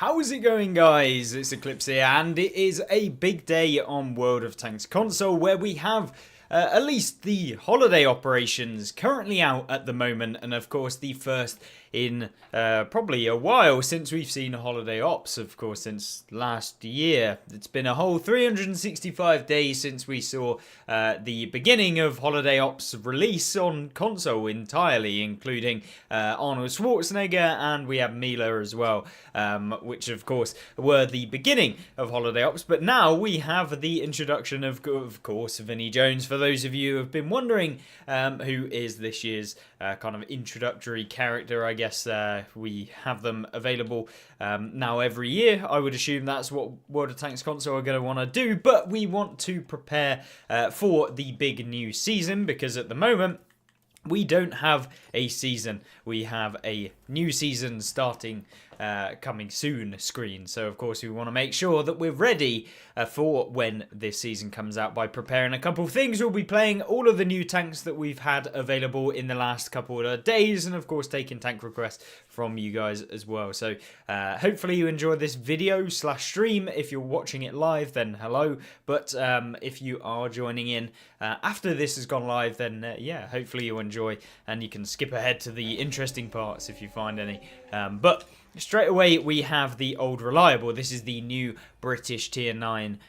How's it going, guys? It's Eclipse here, and it is a big day on World of Tanks console where we have at least the holiday operations currently out at the moment, and of course the first in probably a while since we've seen holiday ops, of course, since last year. It's been a whole 365 days since we saw the beginning of holiday ops release on console entirely, including Arnold Schwarzenegger, and we have Mila as well, which of course were the beginning of holiday ops. But now we have the introduction of course, Vinnie Jones. For those of you who have been wondering who is this year's kind of introductory character, I guess we have them available now every year. I would assume that's what World of Tanks console are going to want to do, but we want to prepare for the big new season, because at the moment we don't have a season. We have a new season starting coming soon screen. So of course we want to make sure that we're ready for when this season comes out by preparing a couple of things. We'll be playing all of the new tanks that we've had available in the last couple of days, and of course taking tank requests from you guys as well. So hopefully you enjoy this video / stream. If you're watching it live, then hello, but if you are joining in after this has gone live, then yeah, hopefully you'll enjoy and you can skip ahead to the interesting parts if you find any. But straight away we have the old reliable. This is the new British tier 9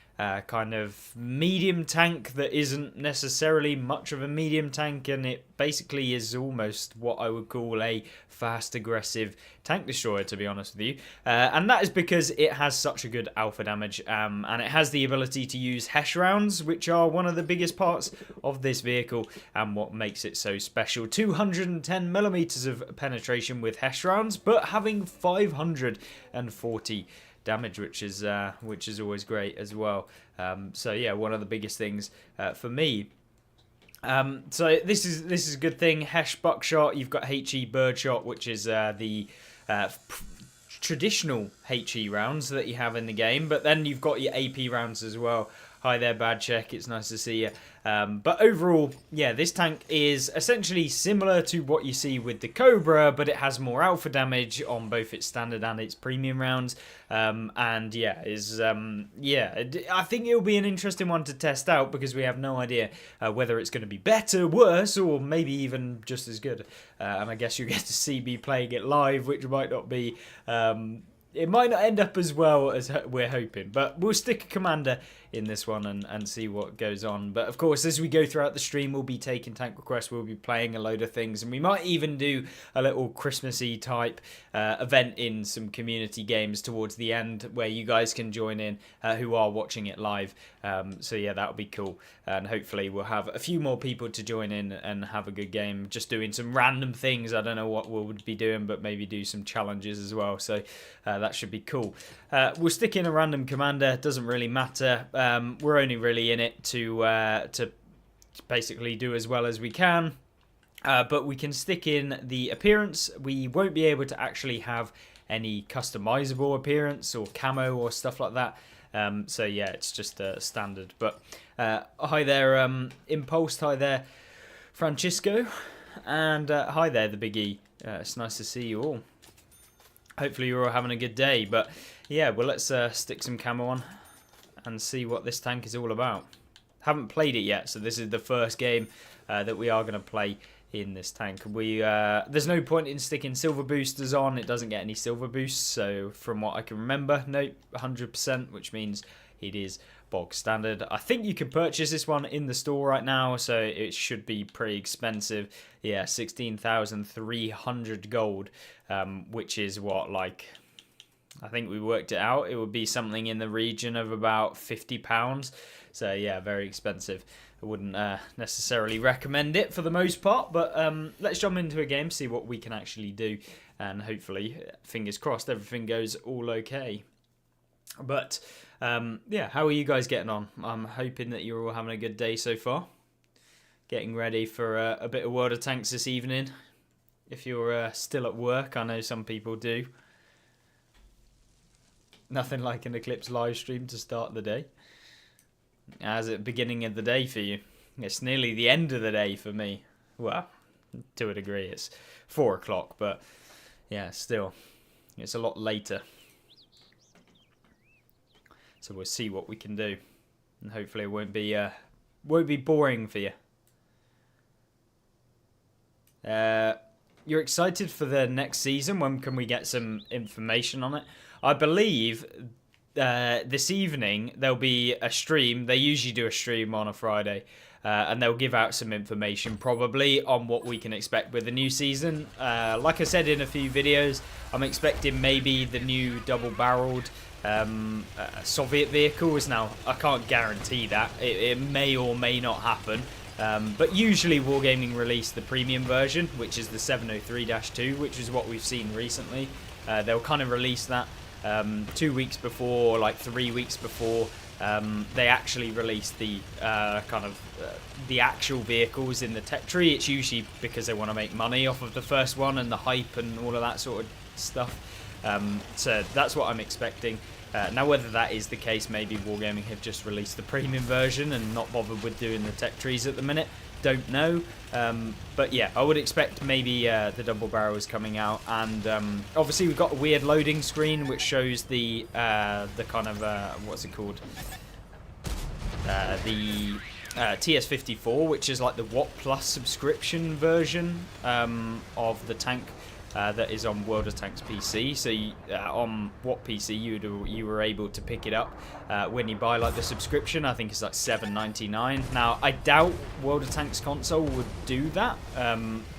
kind of medium tank that isn't necessarily much of a medium tank, and it basically is almost what I would call a fast aggressive tank destroyer, to be honest with you, and that is because it has such a good alpha damage, and it has the ability to use HESH rounds, which are one of the biggest parts of this vehicle and what makes it so special. 210mm of penetration with HESH rounds, but having 540 damage, which is always great as well. So yeah, one of the biggest things for me. So this is a good thing. HESH buckshot. You've got HE birdshot, which is the traditional HE rounds that you have in the game, but then you've got your AP rounds as well. Hi there, Bad Check. It's nice to see you. But overall, yeah, this tank is essentially similar to what you see with the Cobra, but it has more alpha damage on both its standard and its premium rounds. And yeah, I think it'll be an interesting one to test out, because we have no idea whether it's going to be better, worse, or maybe even just as good. And I guess you get to see me playing it live, which might not be... it might not end up as well as we're hoping, but we'll stick a commander in this one and see what goes on. But of course, as we go throughout the stream, we'll be taking tank requests, we'll be playing a load of things, and we might even do a little Christmassy type event in some community games towards the end, where you guys can join in who are watching it live. So yeah, that'll be cool, and hopefully we'll have a few more people to join in and have a good game, just doing some random things. I don't know what we'll be doing, but maybe do some challenges as well, so that should be cool. We'll stick in a random commander, doesn't really matter. We're only really in it to basically do as well as we can, but we can stick in the appearance. We won't be able to actually have any customizable appearance or camo or stuff like that. So yeah, it's just standard. But hi there, Impulse. Hi there, Francisco, and hi there, the Big E. It's nice to see you all. Hopefully you're all having a good day. But yeah, well, let's stick some camo on and see what this tank is all about. Haven't played it yet, so this is the first game that we are going to play in this tank. There's no point in sticking silver boosters on. It doesn't get any silver boosts, so from what I can remember, nope, 100%, which means it is bog standard. I think you can purchase this one in the store right now, so it should be pretty expensive. Yeah, 16,300 gold, which is what, like... I think we worked it out. It would be something in the region of about £50. So yeah, very expensive. I wouldn't necessarily recommend it for the most part. But let's jump into a game, see what we can actually do. And hopefully, fingers crossed, everything goes all okay. But yeah, how are you guys getting on? I'm hoping that you're all having a good day so far. Getting ready for a bit of World of Tanks this evening. If you're still at work, I know some people do. Nothing like an Eclipse live stream to start the day. As at the beginning of the day for you. It's nearly the end of the day for me. Well, to a degree, it's 4 o'clock, but yeah, still, it's a lot later. So we'll see what we can do, and hopefully it won't be boring for you. You're excited for the next season? When can we get some information on it? I believe this evening there'll be a stream. They usually do a stream on a Friday, and they'll give out some information probably on what we can expect with the new season. Like I said in a few videos, I'm expecting maybe the new double-barreled Soviet vehicles. Now, I can't guarantee that. It may or may not happen. But usually Wargaming release the premium version, which is the 703-2, which is what we've seen recently. They'll kind of release that 2 weeks before, like 3 weeks before they actually release the the actual vehicles in the tech tree. It's usually because they want to make money off of the first one and the hype and all of that sort of stuff. So that's what I'm expecting. Now, whether that is the case, maybe Wargaming have just released the premium version and not bothered with doing the tech trees at the minute. Don't know. But yeah, I would expect maybe the double barrels coming out. And obviously we've got a weird loading screen which shows the kind of, what's it called? The TS54, which is like the Watt Plus subscription version of the tank. That is on World of Tanks PC. So on Watt PC, you were able to pick it up when you buy like the subscription. I think it's like $7.99. Now I doubt World of Tanks console would do that,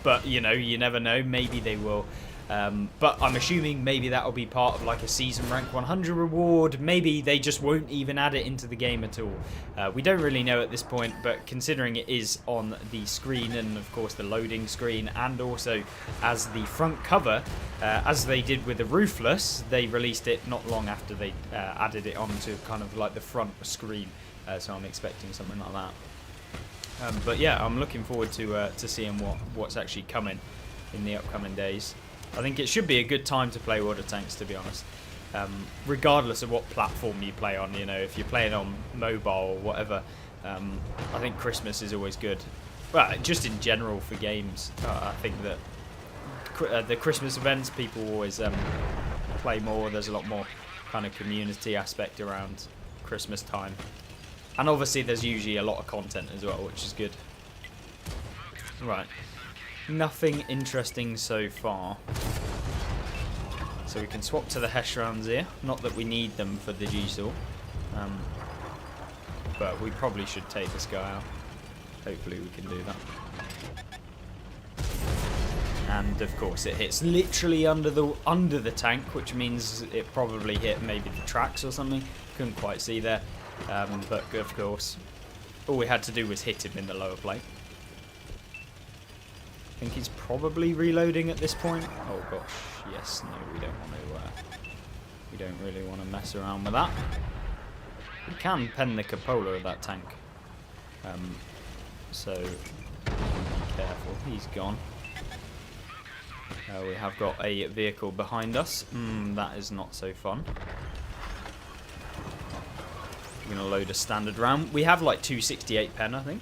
but you know, you never know. Maybe they will. But I'm assuming maybe that'll be part of like a season rank 100 reward. Maybe they just won't even add it into the game at all. We don't really know at this point, but considering it is on the screen and of course the loading screen, and also as the front cover, as they did with the Roofless, they released it not long after they added it onto kind of like the front screen. So I'm expecting something like that. But yeah, I'm looking forward to seeing what's actually coming in the upcoming days. I think it should be a good time to play World of Tanks, to be honest. Regardless of what platform you play on, you know, if you're playing on mobile or whatever, I think Christmas is always good. Well, just in general for games, I think that the Christmas events, people always play more. There's a lot more kind of community aspect around Christmas time. And obviously there's usually a lot of content as well, which is good. Right. Nothing interesting so far. So we can swap to the Hesh rounds here. Not that we need them for the G-Saw. But we probably should take this guy out. Hopefully we can do that. And of course it hits literally under the tank, which means it probably hit maybe the tracks or something. Couldn't quite see there. But of course, all we had to do was hit him in the lower plate. I think he's probably reloading at this point. Oh gosh, yes, no, we don't want to. We don't really want to mess around with that. We can pen the cupola of that tank, so be careful. He's gone. We have got a vehicle behind us. That is not so fun. We're gonna load a standard round. We have like 268 pen, I think.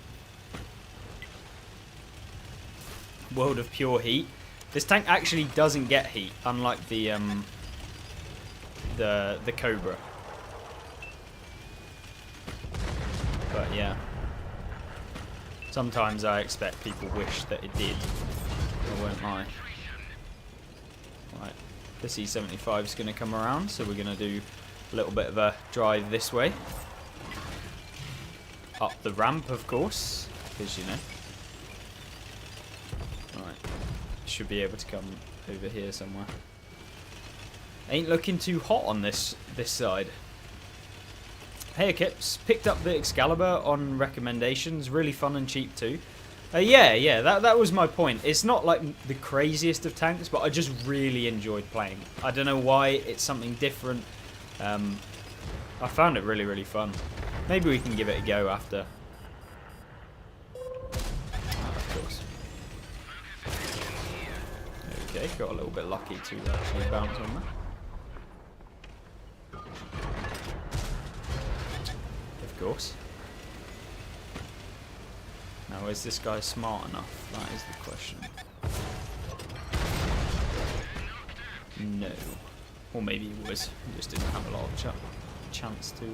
World of Pure Heat. This tank actually doesn't get heat, unlike the Cobra. But yeah, sometimes I expect people wish that it did. I won't lie. Right, the C75 is going to come around, so we're going to do a little bit of a drive this way, up the ramp, of course, because you know. Right, should be able to come over here somewhere. Ain't looking too hot on this side. Hey Eclipse, picked up the Excalibur on recommendations. Really fun and cheap too. Yeah, that was my point. It's not like the craziest of tanks, but I just really enjoyed playing. I don't know why, it's something different. I found it really, really fun. Maybe we can give it a go after. Of course. Okay, got a little bit lucky to actually bounce on that. Of course. Now, is this guy smart enough? That is the question. No. Or maybe he was. He just didn't have a lot of chuck. chance to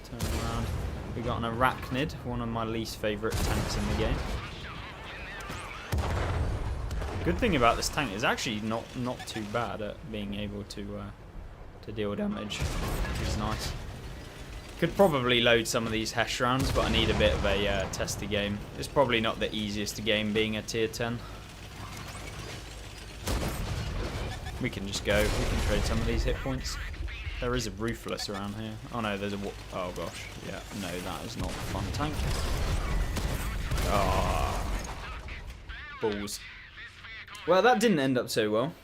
turn around. We got an Arachnid, one of my least favourite tanks in the game. Good thing about this tank is actually not too bad at being able to deal damage, which is nice. Could probably load some of these Hesh rounds, but I need a bit of a testy game. It's probably not the easiest game being a tier 10. We can just go. We can trade some of these hit points. There is a Ruthless around here. Oh no, there's a... Oh gosh. Yeah, no, that is not a fun tank. Ah, balls. Well, that didn't end up so well.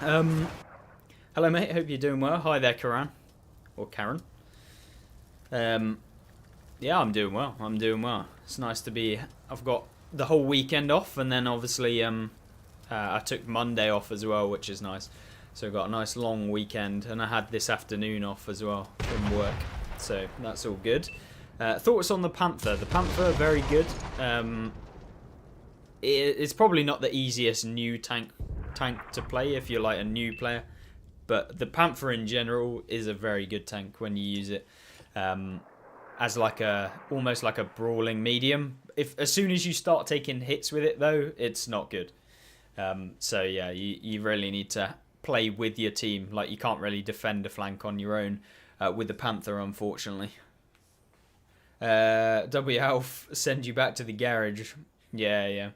Hello mate, hope you're doing well. Hi there, Karan. Or Karen. Yeah, I'm doing well. I'm doing well. It's nice to be... I've got the whole weekend off, and then obviously I took Monday off as well, which is nice. So I got a nice long weekend, and I had this afternoon off as well from work. So that's all good. Thoughts on the Panther? The Panther, very good. It's probably not the easiest new tank to play if you're like a new player, but the Panther in general is a very good tank when you use it as like almost like a brawling medium. As soon as you start taking hits with it though, it's not good. So yeah, you really need to play with your team. Like, you can't really defend a flank on your own with the Panther, unfortunately. W Alf, send you back to the garage. Yeah.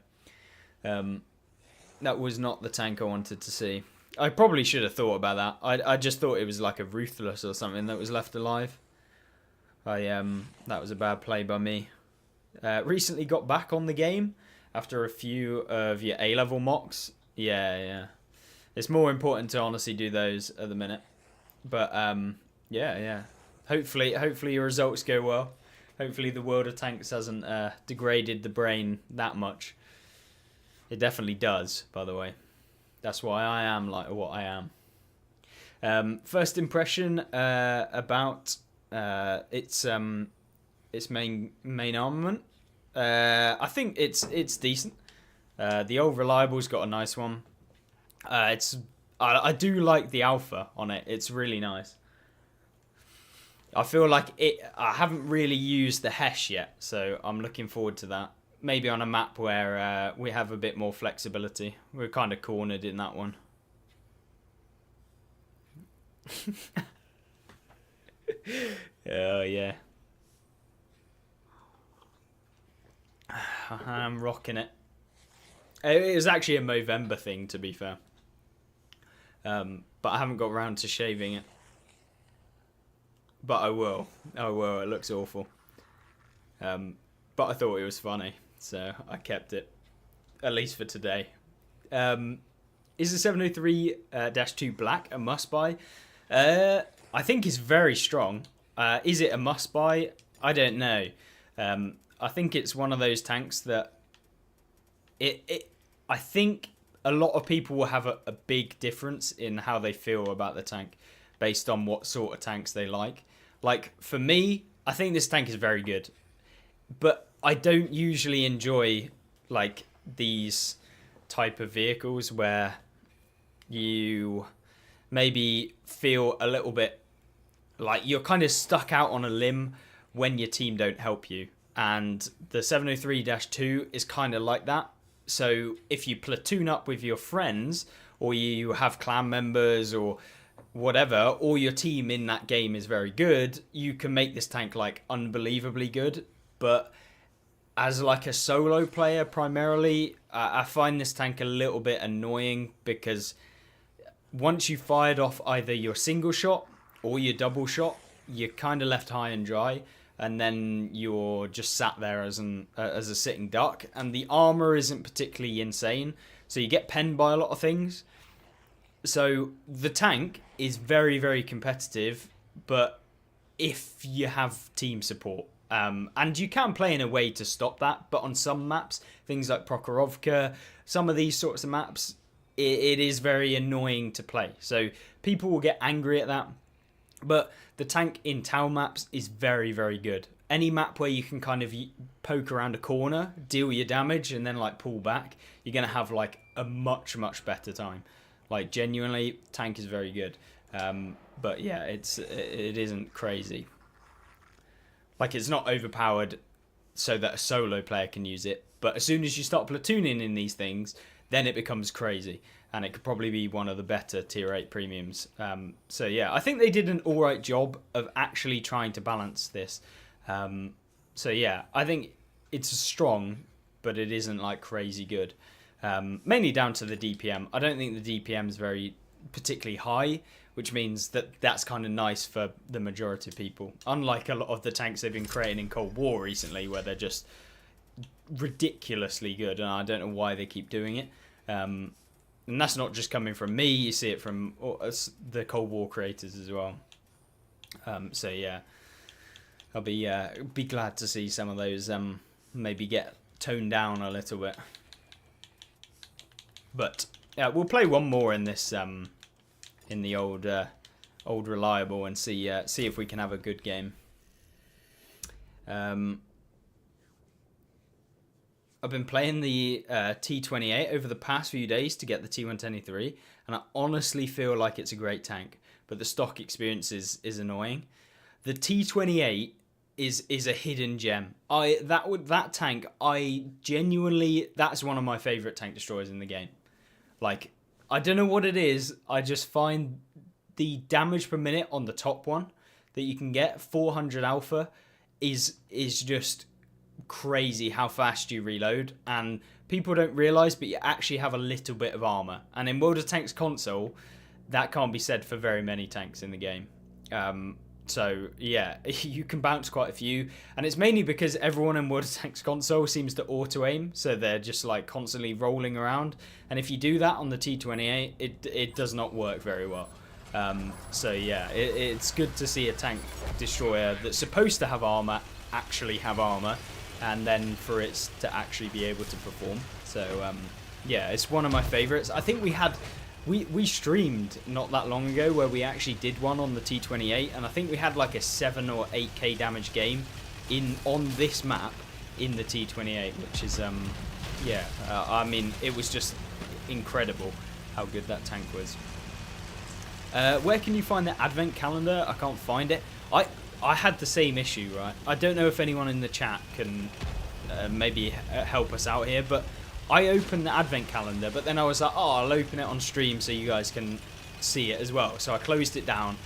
That was not the tank I wanted to see. I probably should have thought about that. I just thought it was like a Ruthless or something that was left alive. That was a bad play by me. Recently got back on the game after a few of your A-level mocks. Yeah. It's more important to honestly do those at the minute. But yeah. Hopefully your results go well. Hopefully the World of Tanks hasn't degraded the brain that much. It definitely does, by the way. That's why I am like what I am. First impression about its main armament. I think it's decent. The old Reliable's got a nice one. I do like the alpha on it. It's really nice. I feel like I haven't really used the Hesh yet, so I'm looking forward to that. Maybe on a map where we have a bit more flexibility. We're kind of cornered in that one. Oh yeah. I'm rocking it. It was actually a Movember thing, to be fair. But I haven't got around to shaving it. But I will. It looks awful. But I thought it was funny, so I kept it. At least for today. Is the 703-2 black a must-buy? I think it's very strong. Is it a must-buy? I don't know. I think it's one of those tanks that... I think a lot of people will have a big difference in how they feel about the tank based on what sort of tanks they like. Like, for me, I think this tank is very good. But I don't usually enjoy, like, these type of vehicles where you maybe feel a little bit like you're kind of stuck out on a limb when your team don't help you. And the 703-2 is kind of like that. So if you platoon up with your friends, or you have clan members or whatever, or your team in that game is very good, you can make this tank like unbelievably good. But as like a solo player primarily, I find this tank a little bit annoying, because once you fired off either your single shot or your double shot, you're kind of left high and dry. And then you're just sat there as a sitting duck, and the armor isn't particularly insane, so you get penned by a lot of things. So the tank is very, very competitive, but if you have team support, and you can play in a way to stop that, but on some maps, things like Prokhorovka, some of these sorts of maps, it is very annoying to play. So people will get angry at that. But the tank in town maps is very, very good. Any map where you can kind of poke around a corner, deal your damage, and then like pull back, you're going to have like a much, much better time. Like, genuinely, tank is very good. But yeah, it isn't crazy. Like, it's not overpowered so that a solo player can use it. But as soon as you start platooning in these things, then it becomes crazy. And it could probably be one of the better tier 8 premiums. So yeah, I think they did an alright job of actually trying to balance this. So yeah, I think it's strong, but it isn't like crazy good. Mainly down to the DPM. I don't think the DPM is very particularly high, which means that that's kind of nice for the majority of people. Unlike a lot of the tanks they've been creating in Cold War recently, where they're just ridiculously good, and I don't know why they keep doing it. And that's not just coming from me, you see it from the Cold War creators as well. So yeah, I'll be glad to see some of those maybe get toned down a little bit. But yeah, we'll play one more in this in the old reliable and see if we can have a good game. I've been playing the T28 over the past few days to get the T123, and I honestly feel like it's a great tank, but the stock experience is annoying. The T28 is a hidden gem. That tank, I genuinely, that's one of my favourite tank destroyers in the game. Like, I don't know what it is, I just find the damage per minute on the top one that you can get, 400 alpha, is just crazy how fast you reload, and people don't realise, but you actually have a little bit of armour. And in World of Tanks console, that can't be said for very many tanks in the game. So yeah, you can bounce quite a few, and it's mainly because everyone in World of Tanks console seems to auto-aim, so they're just like constantly rolling around, and if you do that on the T28, it does not work very well. So yeah, it's good to see a tank destroyer that's supposed to have armour actually have armour, and then for it to actually be able to perform. So yeah, it's one of my favourites. I think we streamed not that long ago where we actually did one on the T28, and I think we had like a 7 or 8k damage game on this map in the T28, which is yeah, I mean, it was just incredible how good that tank was. Where can you find the advent calendar? I can't find it. I had the same issue, right? I don't know if anyone in the chat can maybe help us out here, but I opened the advent calendar, but then I was like, oh, I'll open it on stream so you guys can see it as well. So I closed it down,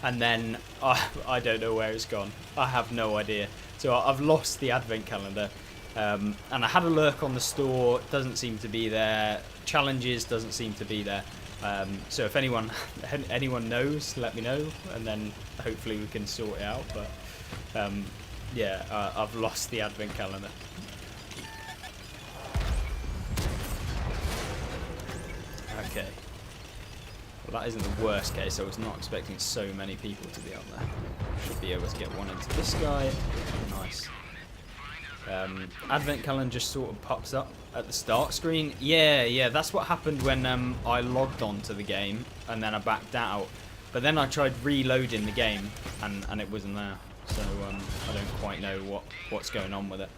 and then I don't know where it's gone. I have no idea. So I've lost the advent calendar, and I had a lurk on the store, doesn't seem to be there. Challenges doesn't seem to be there. So if anyone knows, let me know, and then hopefully we can sort it out. But yeah, I've lost the advent calendar. Okay. Well, that isn't the worst case. I was not expecting so many people to be up there. Should be able to get one into this guy. Nice. Advent calendar just sort of pops up at the start screen. Yeah, that's what happened when I logged on to the game and then I backed out. But then I tried reloading the game and it wasn't there. So I don't quite know what's going on with it.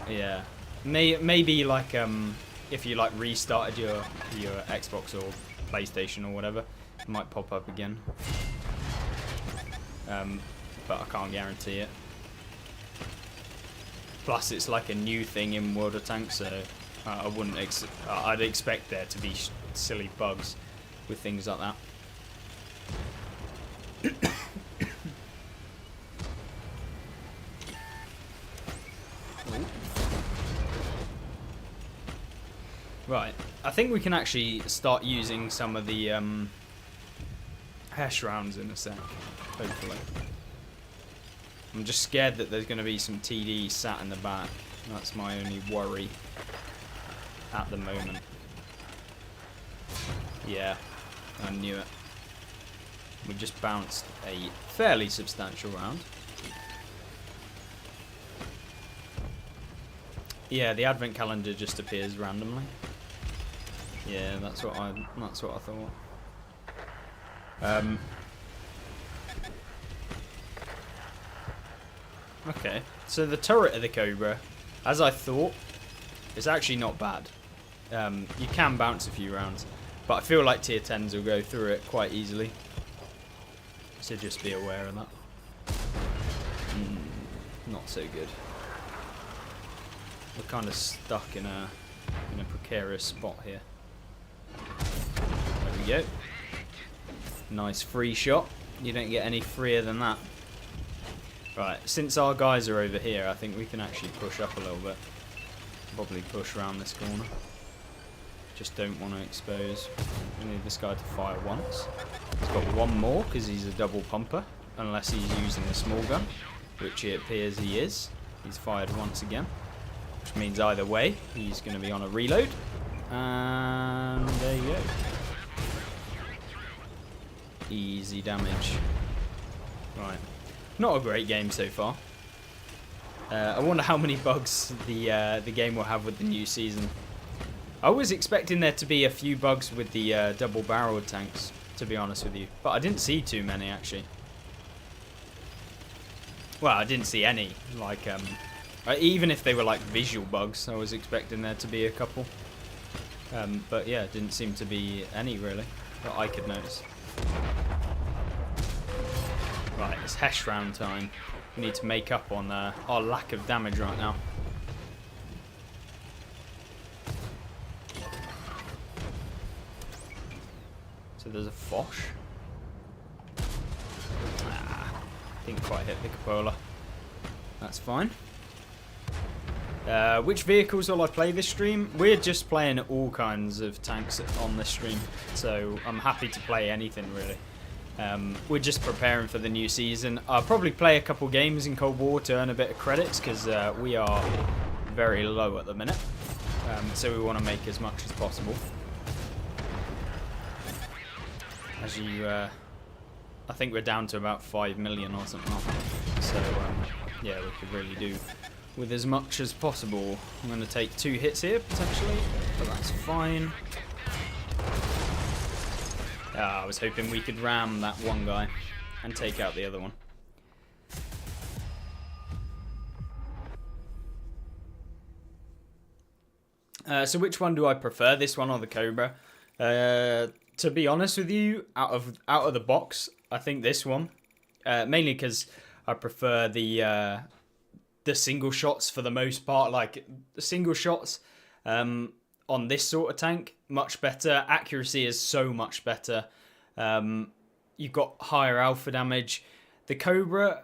Yeah, maybe like if you like restarted your Xbox or PlayStation or whatever, it might pop up again. But I can't guarantee it. Plus, it's like a new thing in World of Tanks, so I wouldn't. I'd expect there to be silly bugs with things like that. Right, I think we can actually start using some of the hash rounds in a sec, hopefully. I'm just scared that there's going to be some TD sat in the back. That's my only worry at the moment. Yeah, I knew it. We just bounced a fairly substantial round. Yeah, the advent calendar just appears randomly. Yeah, that's what I thought. Okay, so the turret of the Cobra, as I thought, is actually not bad. You can bounce a few rounds. But I feel like tier 10s will go through it quite easily. So just be aware of that. Not so good. We're kind of stuck in a precarious spot here. There we go. Nice free shot. You don't get any freer than that. Right, since our guys are over here, I think we can actually push up a little bit. Probably push around this corner. Just don't want to expose. We need this guy to fire once. He's got one more because he's a double pumper, unless he's using a small gun, which it appears he is. He's fired once again, which means either way he's going to be on a reload. And there you go. Easy damage. Right. Not a great game so far. I wonder how many bugs the game will have with the new season. I was expecting there to be a few bugs with the double-barreled tanks, to be honest with you. But I didn't see too many, actually. Well, I didn't see any. Like, even if they were like visual bugs, I was expecting there to be a couple. But yeah, didn't seem to be any, really, that I could notice. Right, it's Hesh round time. We need to make up on our lack of damage right now. So there's a Foch. Didn't quite hit the cupola. That's fine. Which vehicles will I play this stream? We're just playing all kinds of tanks on this stream, so I'm happy to play anything really. We're just preparing for the new season. I'll probably play a couple games in Cold War to earn a bit of credits because we are very low at the minute. So we want to make as much as possible. As you, I think we're down to about 5 million or something like that. So yeah, we could really do with as much as possible. I'm going to take 2 hits here potentially, but that's fine. I was hoping we could ram that one guy and take out the other one. So which one do I prefer, this one or the Cobra? To be honest with you, out of the box, I think this one. Mainly because I prefer the single shots for the most part. Like the single shots on this sort of tank, much better. Accuracy is so much better. You've got higher alpha damage. The Cobra,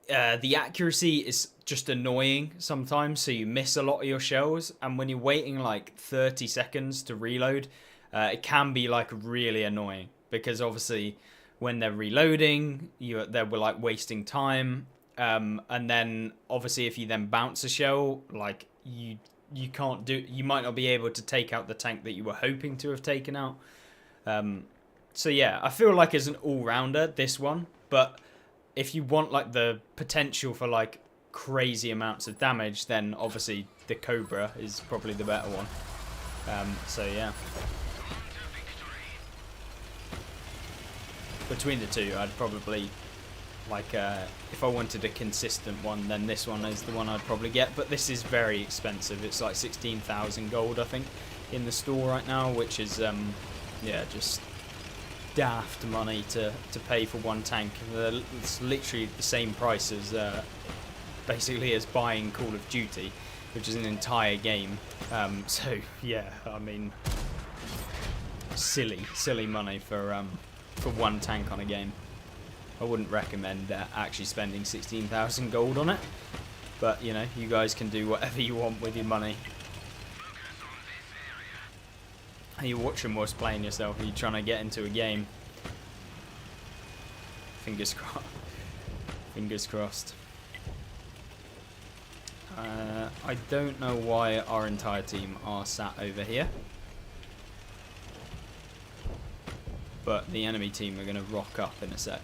the accuracy is just annoying sometimes, so you miss a lot of your shells. And when you're waiting like 30 seconds to reload, it can be like really annoying because obviously when they're reloading, they were like wasting time. And then obviously if you then bounce a shell, like you can't do, you might not be able to take out the tank that you were hoping to have taken out. So yeah, I feel like as an all-rounder, this one, but if you want like the potential for like crazy amounts of damage, then obviously the Cobra is probably the better one. So yeah. Between the two, I'd probably like if I wanted a consistent one, then this one is the one I'd probably get. But this is very expensive. It's like 16,000 gold, I think, in the store right now, which is yeah, just daft money to pay for one tank. It's literally the same price as basically as buying Call of Duty, which is an entire game. So yeah, I mean, silly money for one tank on a game. I wouldn't recommend actually spending 16,000 gold on it, but you know, you guys can do whatever you want with your money. Are you watching whilst playing yourself? Are you trying to get into a game? Fingers crossed. Fingers crossed. I don't know why our entire team are sat over here, but the enemy team are going to rock up in a sec.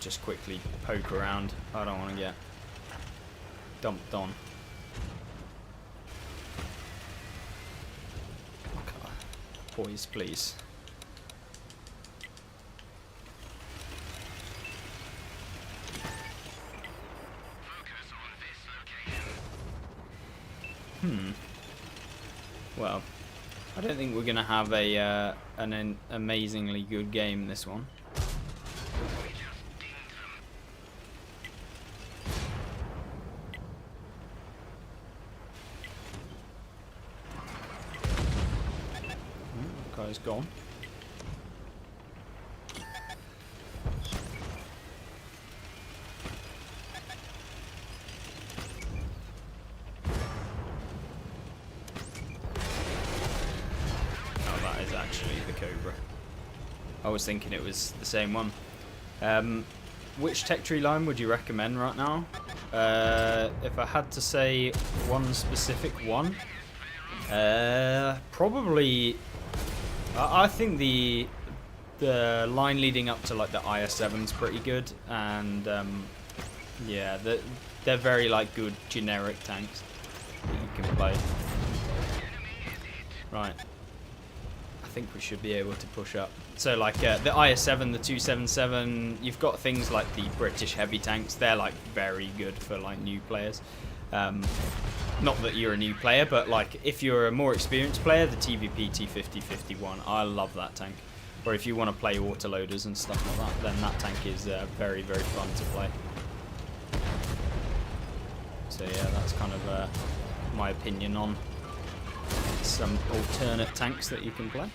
Just quickly poke around. I don't want to get dumped on. Poise, please. I don't think we're going to have an amazingly good game this one. Guy's gone. Cobra. I was thinking it was the same one. Which tech tree line would you recommend right now? If I had to say one specific one, probably. I think the line leading up to like the IS-7's pretty good, and yeah, they're very like good generic tanks that you can play. Right. I think we should be able to push up. So like the IS-7, the 277, you've got things like the British heavy tanks. They're like very good for like new players. Not that you're a new player, but like if you're a more experienced player, the TVP T50-51, I love that tank. Or if you want to play autoloaders and stuff like that, then that tank is very, very fun to play. So yeah, that's kind of my opinion on some alternate tanks that you can play.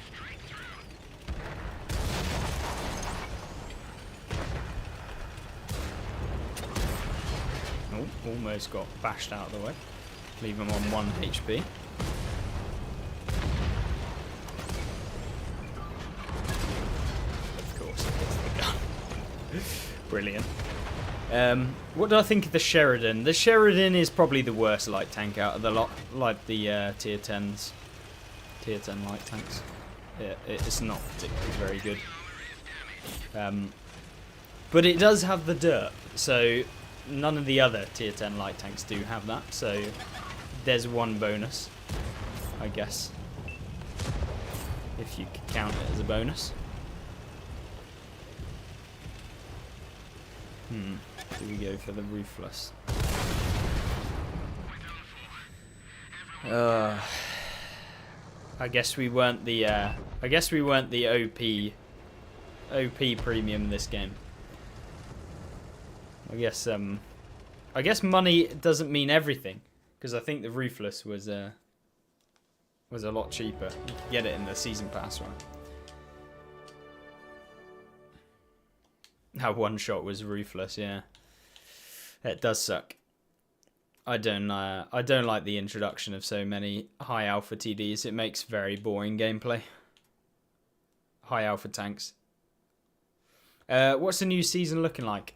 Oh, almost got bashed out of the way. Leave him on 1 HP. Of course, it gets the gun. Brilliant. What do I think of the Sheridan? The Sheridan is probably the worst light tank out of the lot, like the tier 10s. Tier 10 light tanks. It's not particularly very good. But it does have the derp, so none of the other tier 10 light tanks do have that, so there's one bonus, I guess, if you could count it as a bonus. Do we go for the Ruthless? I guess we weren't the OP premium this game. I guess money doesn't mean everything, because I think the Ruthless was a lot cheaper. You could get it in the season pass, right? How one shot was Ruthless, yeah. It does suck. I don't like the introduction of so many high alpha TDs. It makes very boring gameplay. High alpha tanks. What's the new season looking like?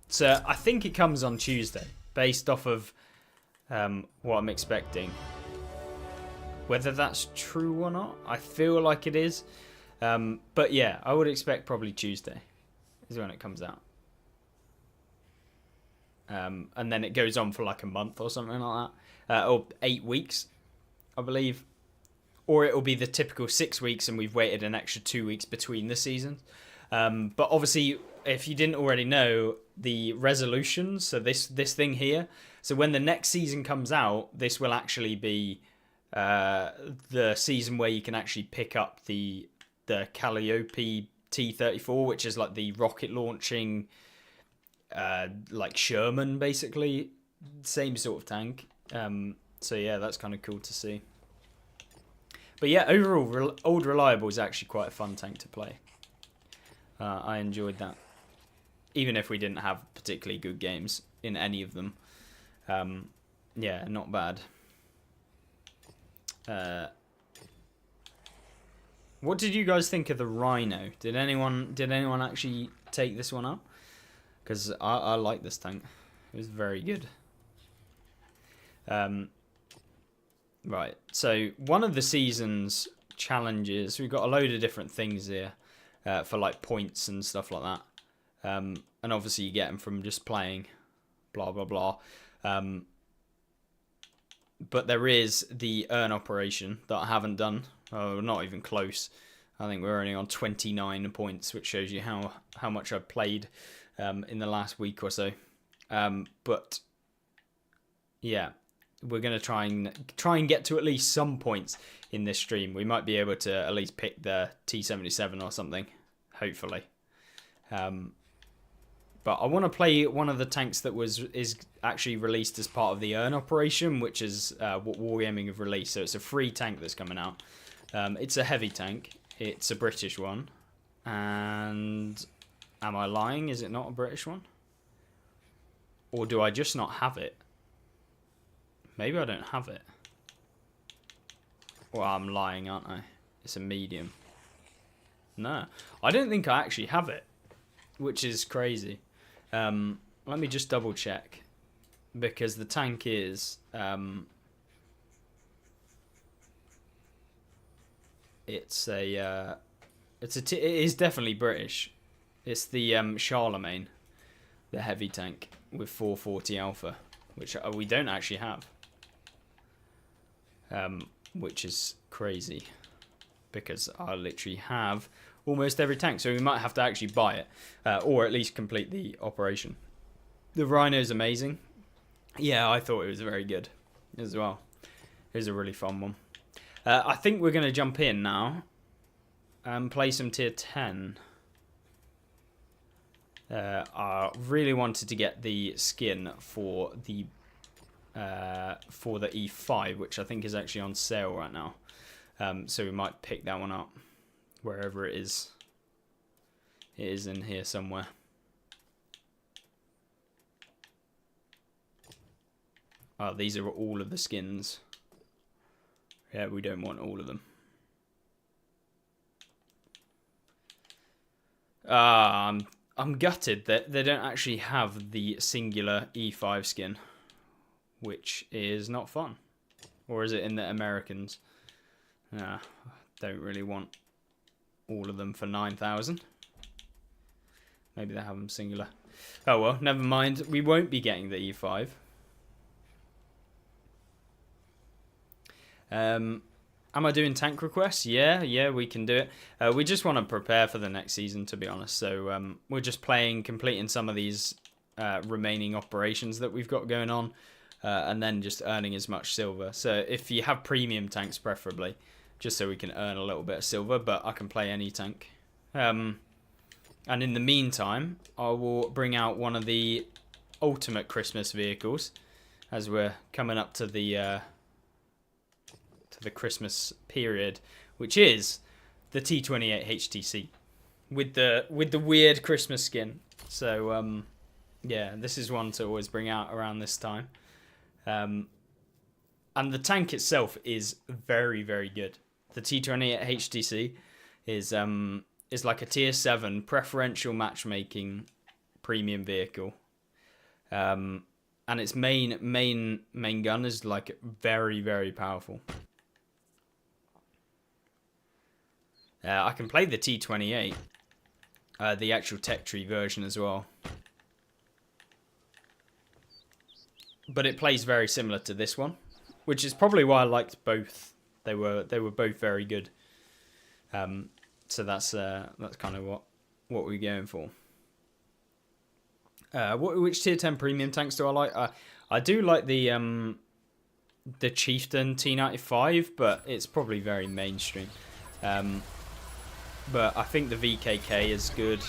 So I think it comes on Tuesday, based off of what I'm expecting. Whether that's true or not, I feel like it is. But yeah, I would expect probably Tuesday is when it comes out. And then it goes on for like a month or something like that. Or 8 weeks, I believe. Or it will be the typical 6 weeks and we've waited an extra 2 weeks between the seasons. But obviously, if you didn't already know, the resolutions, so this thing here, so when the next season comes out, this will actually be the season where you can actually pick up the Calliope T34, which is like the rocket launching like Sherman, basically same sort of tank. So yeah, that's kind of cool to see. But yeah, overall, Old Reliable is actually quite a fun tank to play. I enjoyed that, even if we didn't have particularly good games in any of them. Yeah, not bad. What did you guys think of the Rhino? Did anyone actually take this one up? Because I like this tank. It was very good. Right, so one of the season's challenges, we've got a load of different things here for like points and stuff like that. And obviously you get them from just playing, blah, blah, blah. But there is the earn operation that I haven't done. Oh, not even close. I think we're only on 29 points, which shows you how much I've played in the last week or so. But yeah, we're going to try and get to at least some points in this stream. We might be able to at least pick the T77 or something, hopefully. But I want to play one of the tanks that is actually released as part of the Earn operation, which is what Wargaming have released. So it's a free tank that's coming out. It's a heavy tank. It's a British one. And am I lying? Is it not a British one? Or do I just not have it? Maybe I don't have it. Well, I'm lying, aren't I? It's a medium. No, I don't think I actually have it, which is crazy. Let me just double check, because the tank is it is definitely British. It's the Charlemagne, the heavy tank with 440 alpha, which we don't actually have, which is crazy, because I literally have almost every tank, so we might have to actually buy it, or at least complete the operation. The Rhino is amazing. Yeah, I thought it was very good as well. It was a really fun one. I think we're going to jump in now and play some tier 10. I really wanted to get the skin for the E5, which I think is actually on sale right now. So we might pick that one up wherever it is. It is in here somewhere. Oh, these are all of the skins. Yeah, we don't want all of them. I'm gutted that they don't actually have the singular E5 skin, which is not fun. Or is it in the Americans? Nah, don't really want all of them for 9,000. Maybe they have them singular. Oh well, never mind. We won't be getting the E5. Am I doing tank requests? Yeah, we can do it. We just want to prepare for the next season, to be honest. So we're just completing some of these remaining operations that we've got going on, and then just earning as much silver. So if you have premium tanks, preferably, just so we can earn a little bit of silver, but I can play any tank. And in the meantime, I will bring out one of the ultimate Christmas vehicles, as we're coming up to the Christmas period, which is the T28 HTC with the weird Christmas skin. So yeah, this is one to always bring out around this time. And the tank itself is very, very good. The T28 HTC is like a tier 7 preferential matchmaking premium vehicle. And its main gun is like very, very powerful. I can play the T28, the actual tech tree version as well. But it plays very similar to this one, which is probably why I liked both. They were both very good. So that's kind of what we're going for. Which tier 10 premium tanks do I like? I do like the Chieftain T95, but it's probably very mainstream. But I think the VKK is good.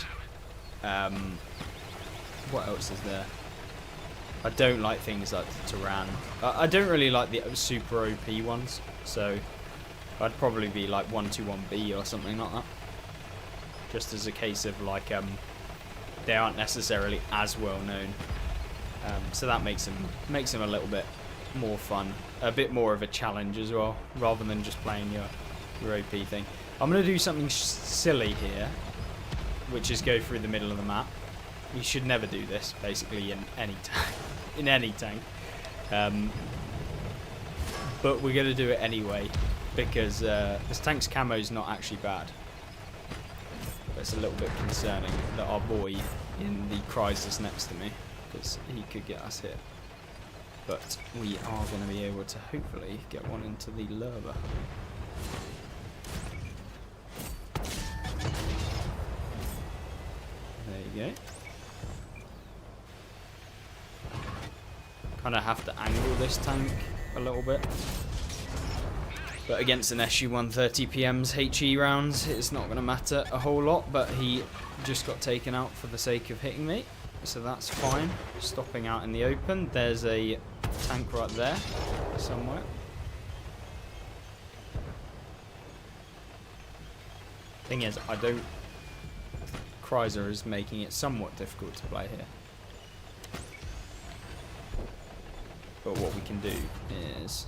What else is there? I don't like things like the Turan. I don't really like the super OP ones, so I'd probably be like 121B or something like that. Just as a case of like they aren't necessarily as well known, so that makes them a little bit more fun, a bit more of a challenge as well, rather than just playing your OP thing. I'm going to do something silly here, which is go through the middle of the map. You should never do this, basically, in any tank. But we're going to do it anyway, because this tank's camo is not actually bad. But it's a little bit concerning that our boy in the crisis next to me, because he could get us hit. But we are going to be able to hopefully get one into the lurber. There you go. Kind of have to angle this tank a little bit. But against an SU-130 PM's HE rounds, it's not going to matter a whole lot. But he just got taken out for the sake of hitting me, so that's fine. Stopping out in the open. There's a tank right there somewhere. Thing is, I don't... Chrysler is making it somewhat difficult to play here. But what we can do is...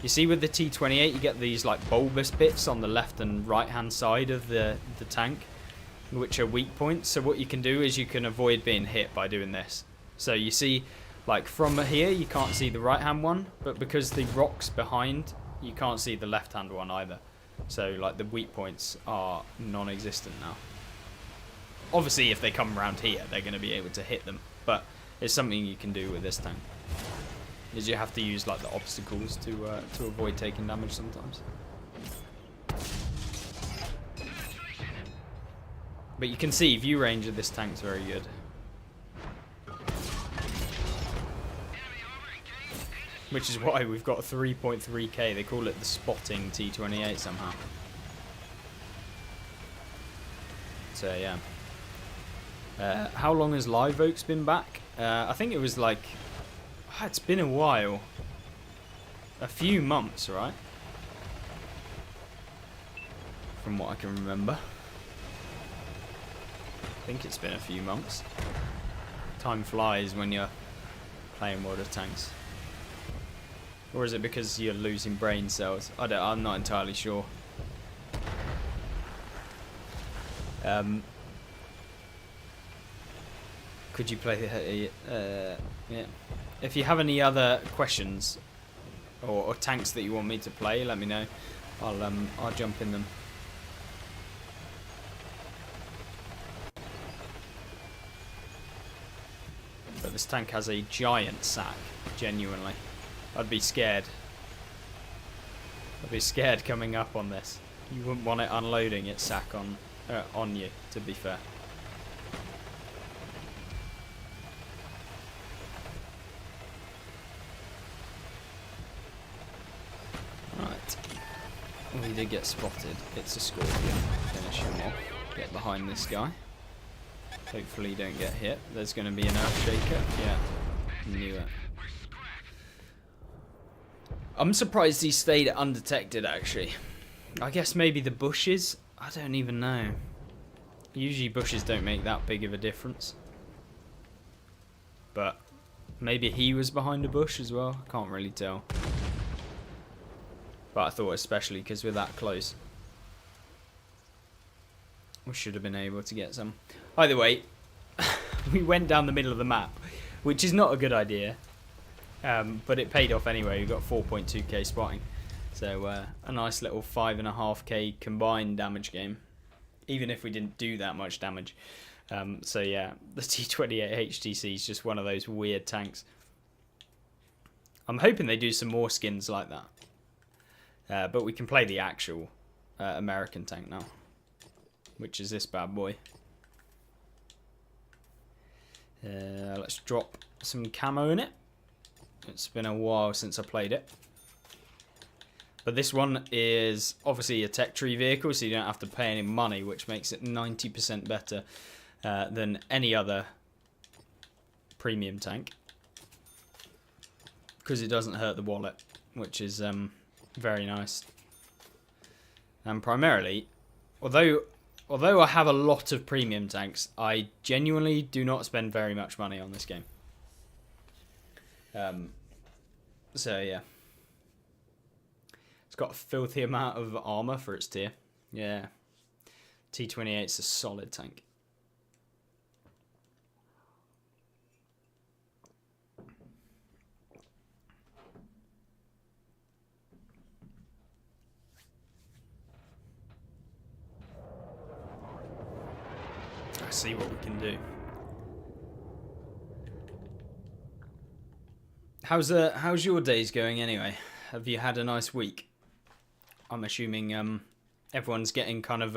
You see with the T28 you get these like bulbous bits on the left and right hand side of the tank, which are weak points. So what you can do is you can avoid being hit by doing this. So you see, like from here you can't see the right hand one, but because the rock's behind, you can't see the left hand one either. So like the weak points are non-existent now. Obviously if they come around here they're going to be able to hit them, but it's something you can do with this tank. Is you have to use like the obstacles to avoid taking damage sometimes. But you can see view range of this tank's very good. Which is why we've got 3.3k. They call it the spotting T28 somehow. So yeah. How long has Live Oak's been back? I think it was like... it's been a while. A few months, right? From what I can remember. I think it's been a few months. Time flies when you're playing World of Tanks. Or is it because you're losing brain cells? I'm not entirely sure. Could you play the... yeah. If you have any other questions or tanks that you want me to play, let me know. I'll jump in them. But this tank has a giant sack, genuinely. I'd be scared. I'd be scared coming up on this. You wouldn't want it unloading its sack on you, to be fair. Right. We did get spotted. It's a Scorpion. Finish him off. Get behind this guy. Hopefully you don't get hit. There's going to be an Earthshaker. Yeah. Knew it. I'm surprised he stayed undetected, actually. I guess maybe the bushes? I don't even know. Usually bushes don't make that big of a difference. But maybe he was behind a bush as well. I can't really tell. But I thought especially because we're that close. We should have been able to get some. Either way, we went down the middle of the map, which is not a good idea. But it paid off anyway. We got 4.2k spotting. So a nice little 5.5k combined damage game. Even if we didn't do that much damage. So yeah, the T28 HTC is just one of those weird tanks. I'm hoping they do some more skins like that. But we can play the actual American tank now. Which is this bad boy. Let's drop some camo in it. It's been a while since I played it. But this one is obviously a tech tree vehicle, so you don't have to pay any money, which makes it 90% better than any other premium tank. Because it doesn't hurt the wallet, which is very nice. And primarily, although I have a lot of premium tanks, I genuinely do not spend very much money on this game. So yeah. It's got a filthy amount of armor for its tier. Yeah. T28's a solid tank. Let's see what we can do. How's your days going anyway? Have you had a nice week? I'm assuming everyone's getting kind of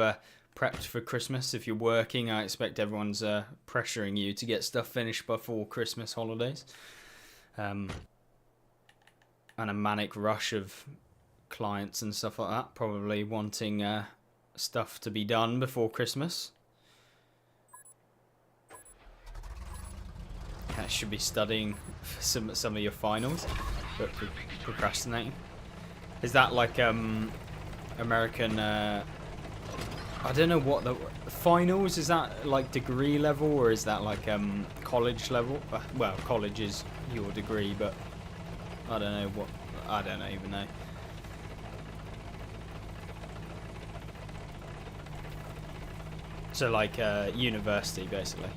prepped for Christmas. If you're working, I expect everyone's pressuring you to get stuff finished before Christmas holidays. and a manic rush of clients and stuff like that, probably wanting stuff to be done before Christmas. I should be studying for some of your finals, but procrastinating. Is that like American? I don't know what the finals is. That like degree level, or is that like college level? Well, college is your degree, but I don't know what. I don't even know. So like university, basically.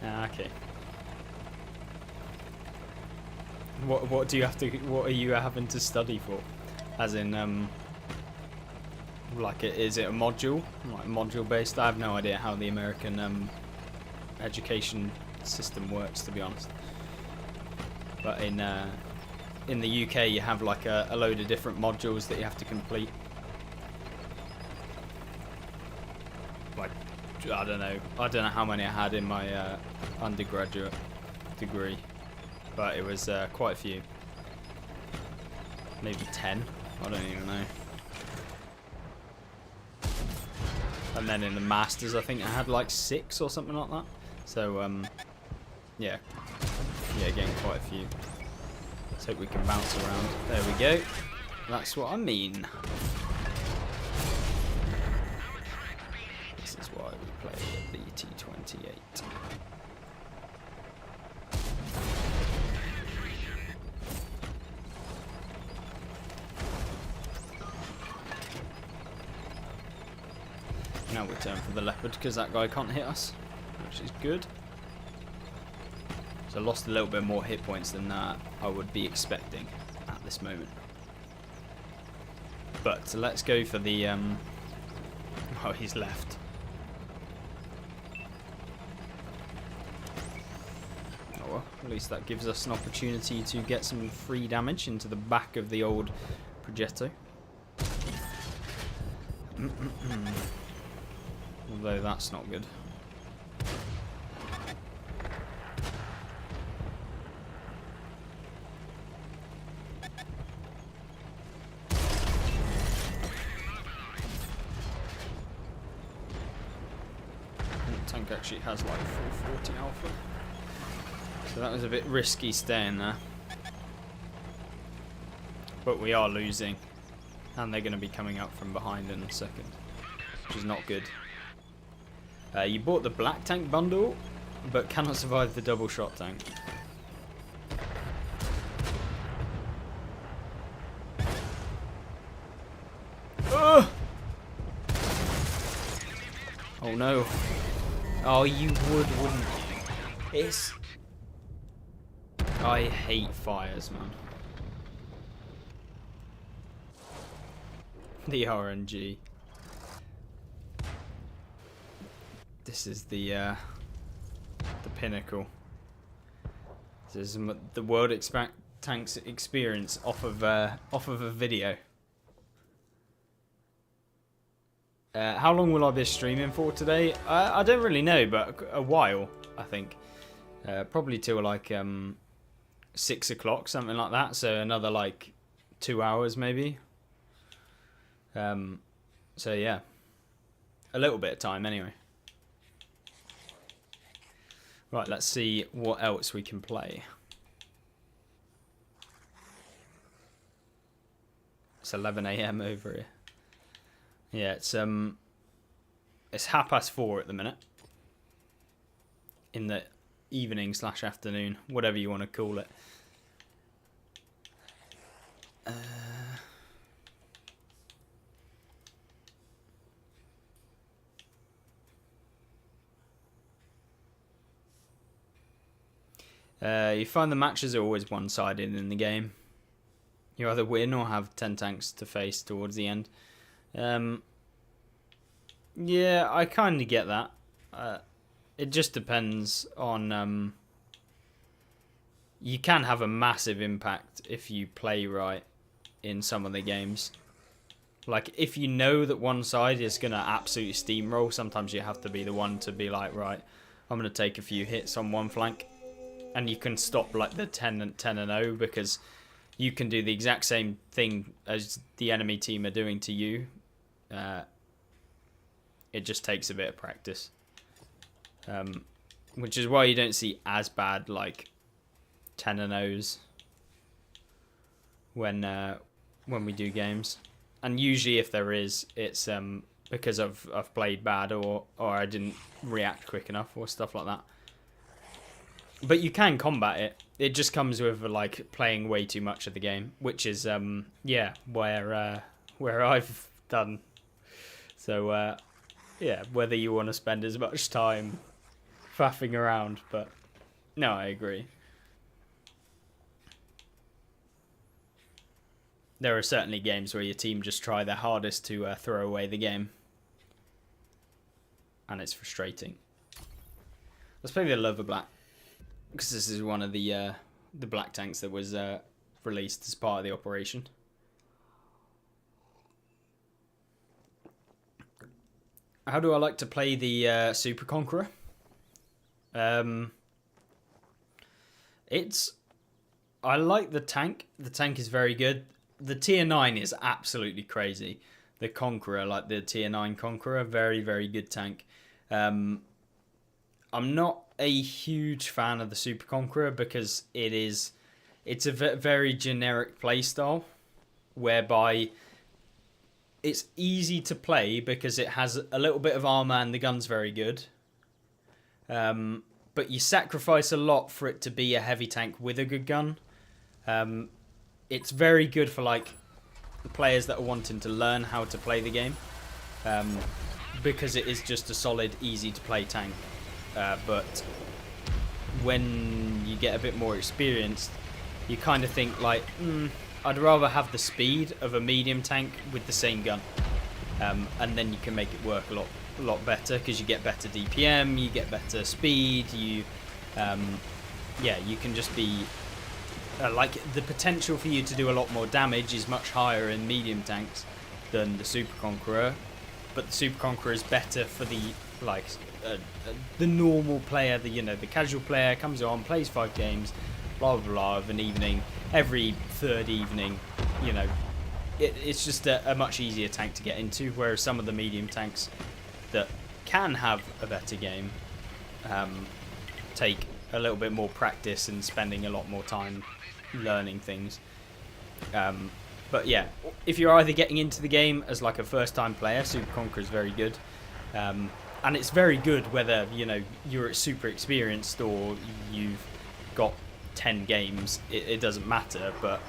Okay. What do you have to? What are you having to study for? As in, like, is it a module? Like module based? I have no idea how the American education system works, to be honest. But in the UK, you have like a load of different modules that you have to complete. Like, I don't know how many I had in my undergraduate degree, but it was quite a few. Maybe 10. I don't even know. And then in the masters, I think I had like 6 or something like that. So yeah, again, quite a few. Let's hope we can bounce around. There we go. That's what I mean. This is why we play the T28. Now we turn for the leopard because that guy can't hit us, which is good. So I lost a little bit more hit points than I would be expecting at this moment. But let's go for the... Oh, he's left. Oh well, at least that gives us an opportunity to get some free damage into the back of the old Progetto. Although that's not good. The tank actually has like 440 alpha. So that was a bit risky staying there. But we are losing. And they're going to be coming up from behind in a second. Which is not good. You bought the black tank bundle, but cannot survive the double shot tank. Ugh! Oh no. Oh, you wouldn't you? It's... I hate fires, man. The RNG. This is the pinnacle. This is the World Tanks experience off of a video. How long will I be streaming for today? I don't really know, but a while, I think. Probably till like 6 o'clock, something like that. So another like 2 hours maybe. So yeah, a little bit of time anyway. Right, let's see what else we can play. It's 11 AM over here. Yeah, it's 4:30 at the minute. In the evening / afternoon, whatever you want to call it. You find the matches are always one-sided in the game. You either win or have 10 tanks to face towards the end. Yeah, I kind of get that. It just depends on... you can have a massive impact if you play right in some of the games. Like, if you know that one side is going to absolutely steamroll, sometimes you have to be the one to be like, right, I'm going to take a few hits on one flank. And you can stop like the 10 and 0 because you can do the exact same thing as the enemy team are doing to you. It just takes a bit of practice. Which is why you don't see as bad like 10 and 0s when we do games. And usually if there is, it's because I've played bad or I didn't react quick enough or stuff like that. But you can combat it. It just comes with like playing way too much of the game, which is yeah, where I've done. So yeah, whether you want to spend as much time faffing around, but no, I agree. There are certainly games where your team just try their hardest to throw away the game, and it's frustrating. Let's play the Lover Black, because this is one of the black tanks that was released as part of the operation. How do I like to play the Super Conqueror? I like the tank. The tank is very good. The tier 9 is absolutely crazy. The Conqueror, like the tier 9 Conqueror, very, very good tank. I'm not a huge fan of the Super Conqueror because it's a very generic playstyle whereby it's easy to play because it has a little bit of armor and the gun's very good. But you sacrifice a lot for it to be a heavy tank with a good gun. It's very good for like the players that are wanting to learn how to play the game, because it is just a solid, easy to play tank. But when you get a bit more experienced, you kind of think like, I'd rather have the speed of a medium tank with the same gun, and then you can make it work a lot better because you get better DPM, you get better speed, yeah, you can just be like the potential for you to do a lot more damage is much higher in medium tanks than the Super Conqueror, but the Super Conqueror is better for the like the normal player, the casual player comes on, plays 5 games, blah blah blah of an evening, every third evening, it's just a much easier tank to get into, whereas some of the medium tanks that can have a better game take a little bit more practice and spending a lot more time learning things. But yeah, if you're either getting into the game as like a first time player, Super Conqueror is very good, and it's very good whether you're super experienced or you've got 10 games, it doesn't matter. But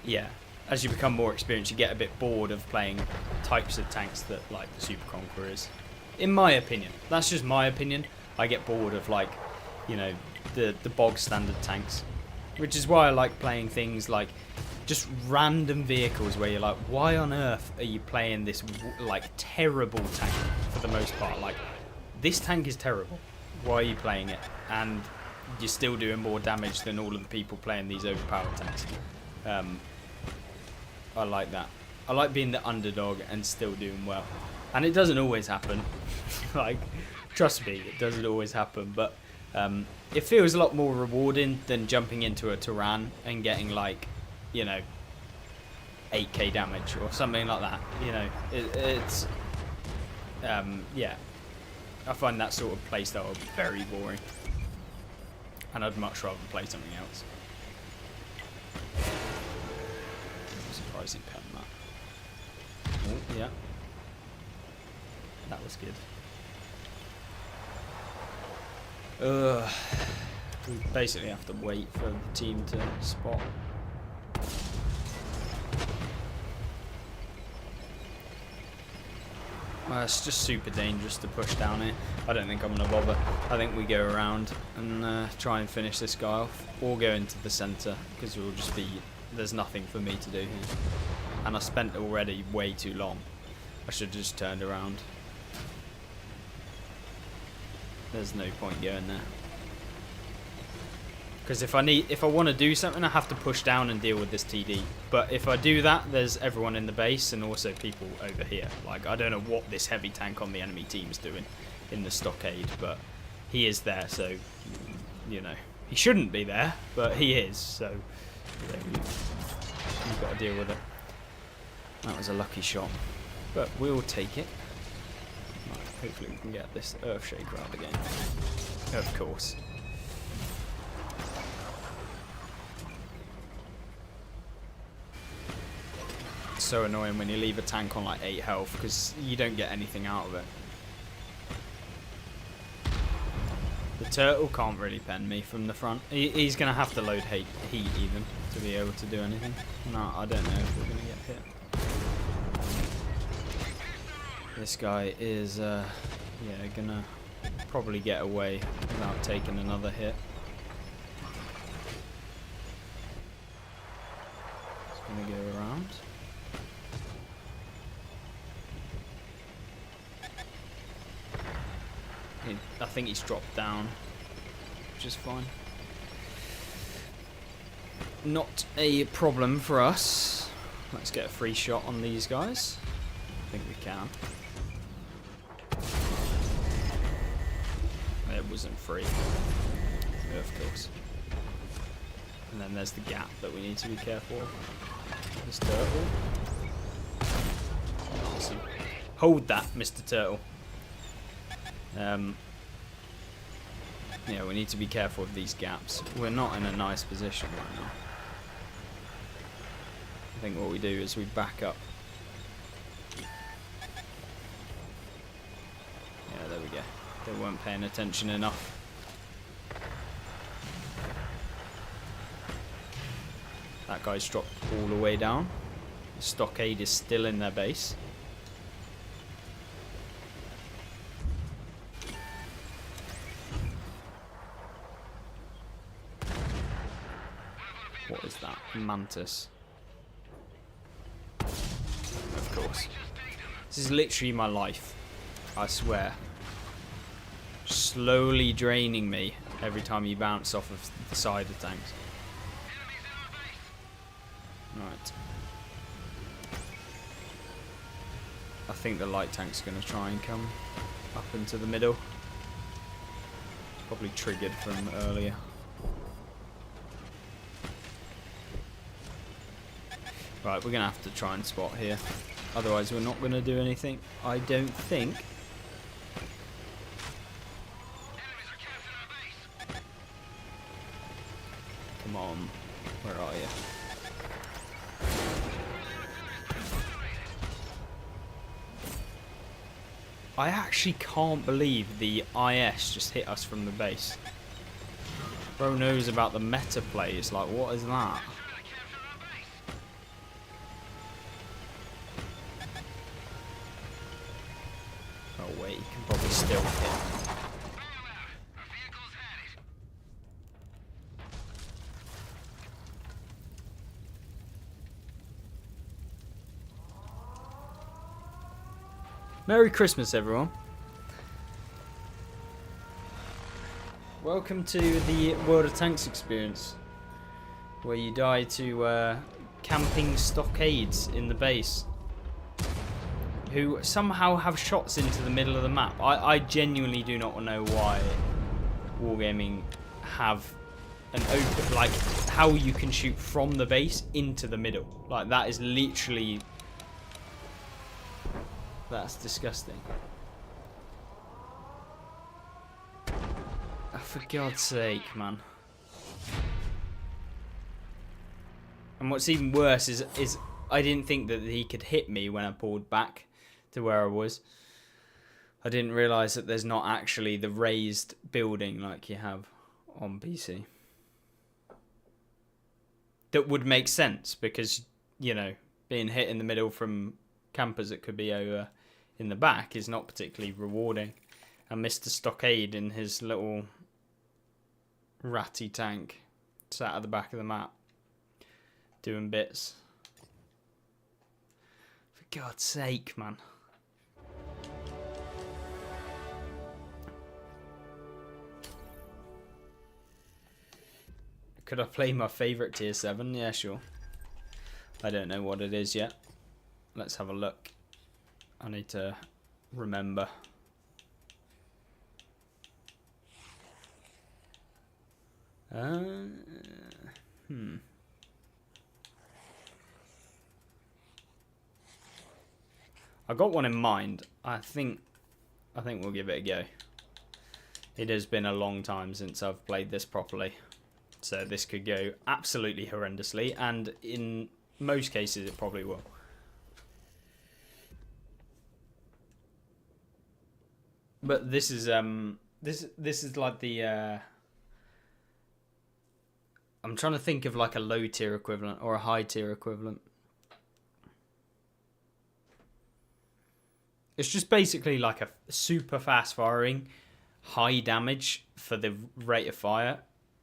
yeah, as you become more experienced, you get a bit bored of playing types of tanks that like the Super Conqueror is, in my opinion. That's just my opinion. I get bored of like the bog standard tanks, which is why I like playing things like just random vehicles where you're like, why on earth are you playing this like terrible tank for the most part? Like, this tank is terrible, why are you playing it? And you're still doing more damage than all of the people playing these overpowered tanks. I like that. I like being the underdog and still doing well. And it doesn't always happen. Like, trust me, it doesn't always happen. But it feels a lot more rewarding than jumping into a Turan and getting like, 8k damage or something like that. It's yeah. I find that sort of playstyle very boring. And I'd much rather play something else. Surprising pen that. Oh, yeah. That was good. We basically have to wait for the team to spot. It's just super dangerous to push down here. I don't think I'm going to bother. I think we go around and try and finish this guy off, or go into the centre, because we'll just be... There's nothing for me to do here. And I spent already way too long. I should have just turned around. There's no point going there. Because if I want to do something, I have to push down and deal with this TD. But if I do that, there's everyone in the base and also people over here. Like, I don't know what this heavy tank on the enemy team is doing in the stockade, but he is there, so, you know, he shouldn't be there, but he is, so yeah, you've got to deal with it. That was a lucky shot, but we'll take it. Right, hopefully we can get this Earthshaker out again. Of course. It's so annoying when you leave a tank on like 8 health because you don't get anything out of it. The turtle can't really pen me from the front. He's going to have to load heat even to be able to do anything. No, I don't know if we're going to get hit. This guy is, yeah, going to probably get away without taking another hit. Just going to go around. I think he's dropped down, which is fine. Not a problem for us. Let's get a free shot on these guys. I think we can. It wasn't free. Yeah, of course. And then there's the gap that we need to be careful of. This turtle. Awesome. Hold that, Mr. Turtle. Yeah, we need to be careful of these gaps. We're not in a nice position right now. I think what we do is we back up. Yeah, there we go. They weren't paying attention enough. That guy's dropped all the way down. The stockade is still in their base. What is that? Mantis. Of course. This is literally my life. I swear. Slowly draining me every time you bounce off of the side of tanks. Right. I think the light tank's going to try and come up into the middle. Probably triggered from earlier. Right, we're going to have to try and spot here. Otherwise we're not going to do anything, I don't think. Come on, where are you? I actually can't believe the IS just hit us from the base. Bro knows about the meta play, it's like, what is that? Oh wait, you can probably still hit. Merry Christmas, everyone. Welcome to the World of Tanks experience, where you die to camping stockades in the base, who somehow have shots into the middle of the map. I genuinely do not know why Wargaming have an open, like, how you can shoot from the base into the middle. Like, that is literally... That's disgusting. Oh, for God's sake, man. And what's even worse is I didn't think that he could hit me when I pulled back to where I was. I didn't realise that there's not actually the raised building like you have on PC. That would make sense because, you know, being hit in the middle from campers that could be over in the back is not particularly rewarding. And Mr. Stockade in his little ratty tank sat at the back of the map doing bits. For God's sake, man. Could I play my favourite tier 7? Yeah, sure. I don't know what it is yet. Let's have a look. I need to remember. I got one in mind. I think we'll give it a go. It has been a long time since I've played this properly. So this could go absolutely horrendously, and in most cases it probably will. But this is this is like the I'm trying to think of like a low tier equivalent or a high tier equivalent. It's just basically like a super fast firing, high damage for the rate of fire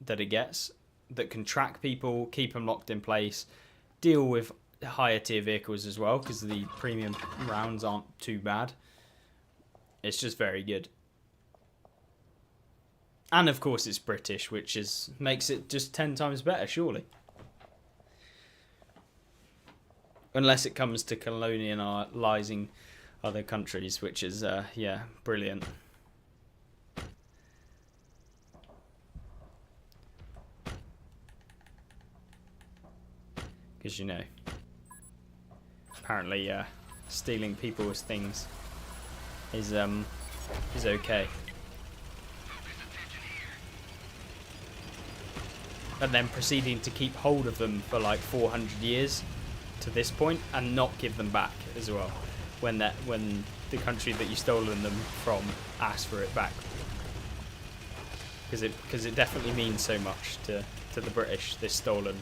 that it gets, that can track people, keep them locked in place, deal with higher tier vehicles as well, because the premium rounds aren't too bad. It's just very good. And of course it's British, which makes it just 10 times better, surely. Unless it comes to colonialising other countries, which is, yeah, brilliant. Because, you know, apparently stealing people's things is okay. And then proceeding to keep hold of them for like 400 years to this point and not give them back as well when the country that you've stolen them from asks for it back, because it definitely means so much to the British, this stolen,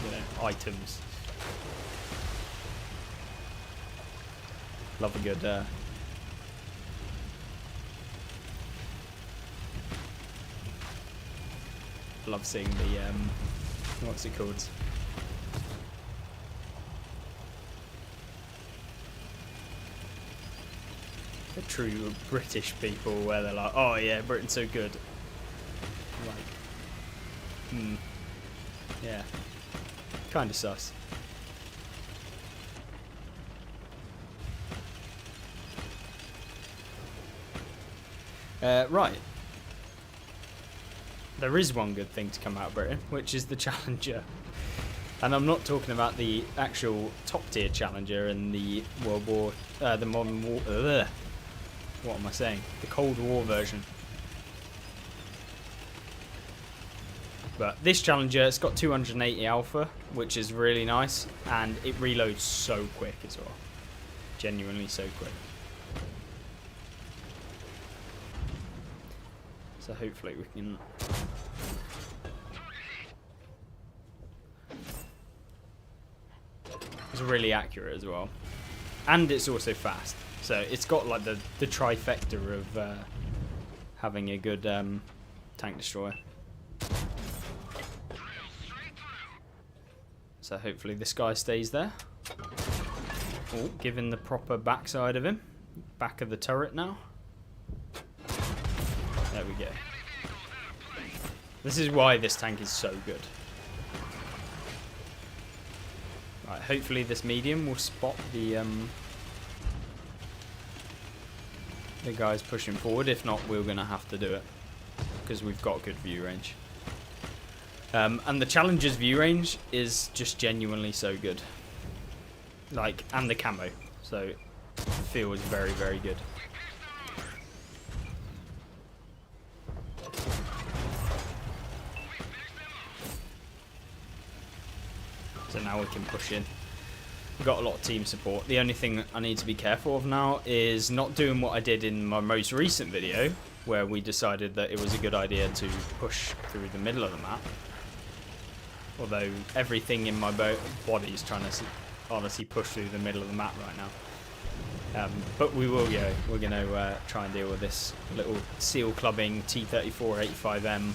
you know, items. Love a good love seeing the what's it called? The true British people, where they're like, oh yeah, Britain's so good. Like, yeah, kind of sus. Right. There is one good thing to come out of Britain, which is the Challenger. And I'm not talking about the actual top tier Challenger in the World War, the Modern War, what am I saying? The Cold War version. But this Challenger, it's got 280 alpha, which is really nice, and it reloads so quick as well. Genuinely so quick. So hopefully we can... It's really accurate as well. And it's also fast. So it's got like the trifecta of having a good tank destroyer. So hopefully this guy stays there. Oh, giving the proper backside of him. Back of the turret now. There we go. This is why this tank is so good. Right, hopefully this medium will spot the guys pushing forward. If not, we're going to have to do it, because we've got good view range. And the Challenger's view range is just genuinely so good. Like, and the camo. So, it feels very, very good. So now we can push in. We've got a lot of team support. The only thing I need to be careful of now is not doing what I did in my most recent video, where we decided that it was a good idea to push through the middle of the map. Although everything in my body is trying to honestly push through the middle of the map right now. But we will go. We're going to try and deal with this little seal clubbing T28 HTC.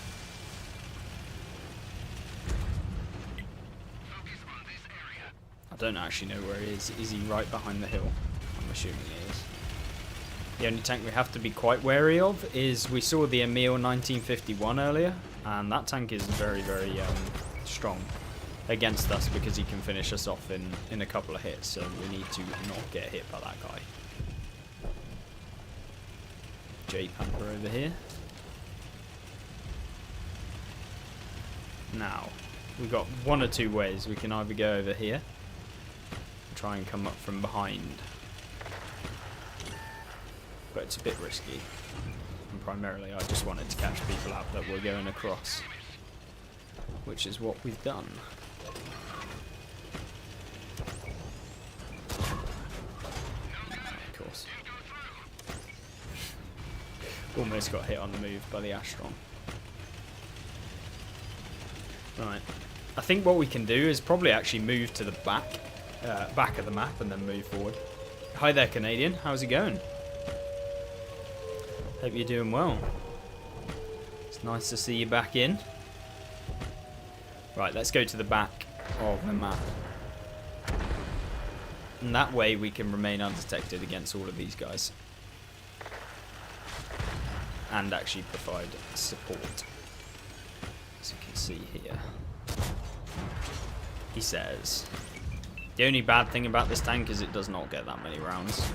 I don't actually know where he is. Is he right behind the hill? I'm assuming he is. The only tank we have to be quite wary of is, we saw the Emil 1951 earlier, and that tank is very, very strong against us because he can finish us off in a couple of hits, so we need to not get hit by that guy. J-Pamper over here. Now, we've got one or two ways. We can either go over here and try and come up from behind. But it's a bit risky. And primarily I just wanted to catch people out that were going across. Which is what we've done. Of course. Almost got hit on the move by the Astron. Right. I think what we can do is probably actually move to the back of the map and then move forward. Hi there, Canadian. How's it going? Hope you're doing well. It's nice to see you back in. Right, let's go to the back of the map. And that way we can remain undetected against all of these guys. And actually provide support. As you can see here. He says, the only bad thing about this tank is it does not get that many rounds. In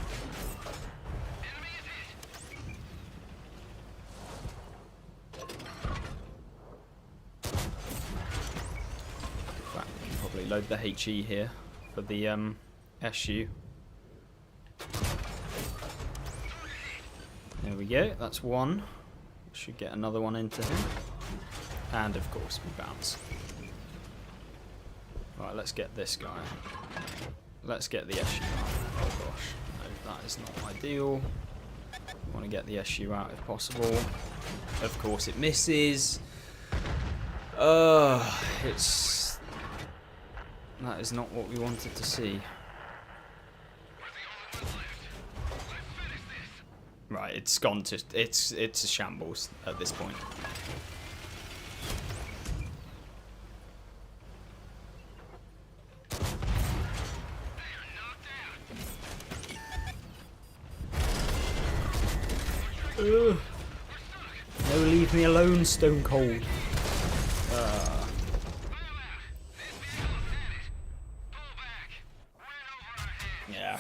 fact, we can probably load the HE here for the SU. There we go, that's one. Should get another one into him. And of course we bounce. Right, let's get this guy. Let's get the SU out. Oh gosh, no, that is not ideal. We want to get the SU out if possible. Of course it misses. That is not what we wanted to see. Right, it's gone to it's a shambles at this point. No, leave me alone, Stone Cold. Yeah.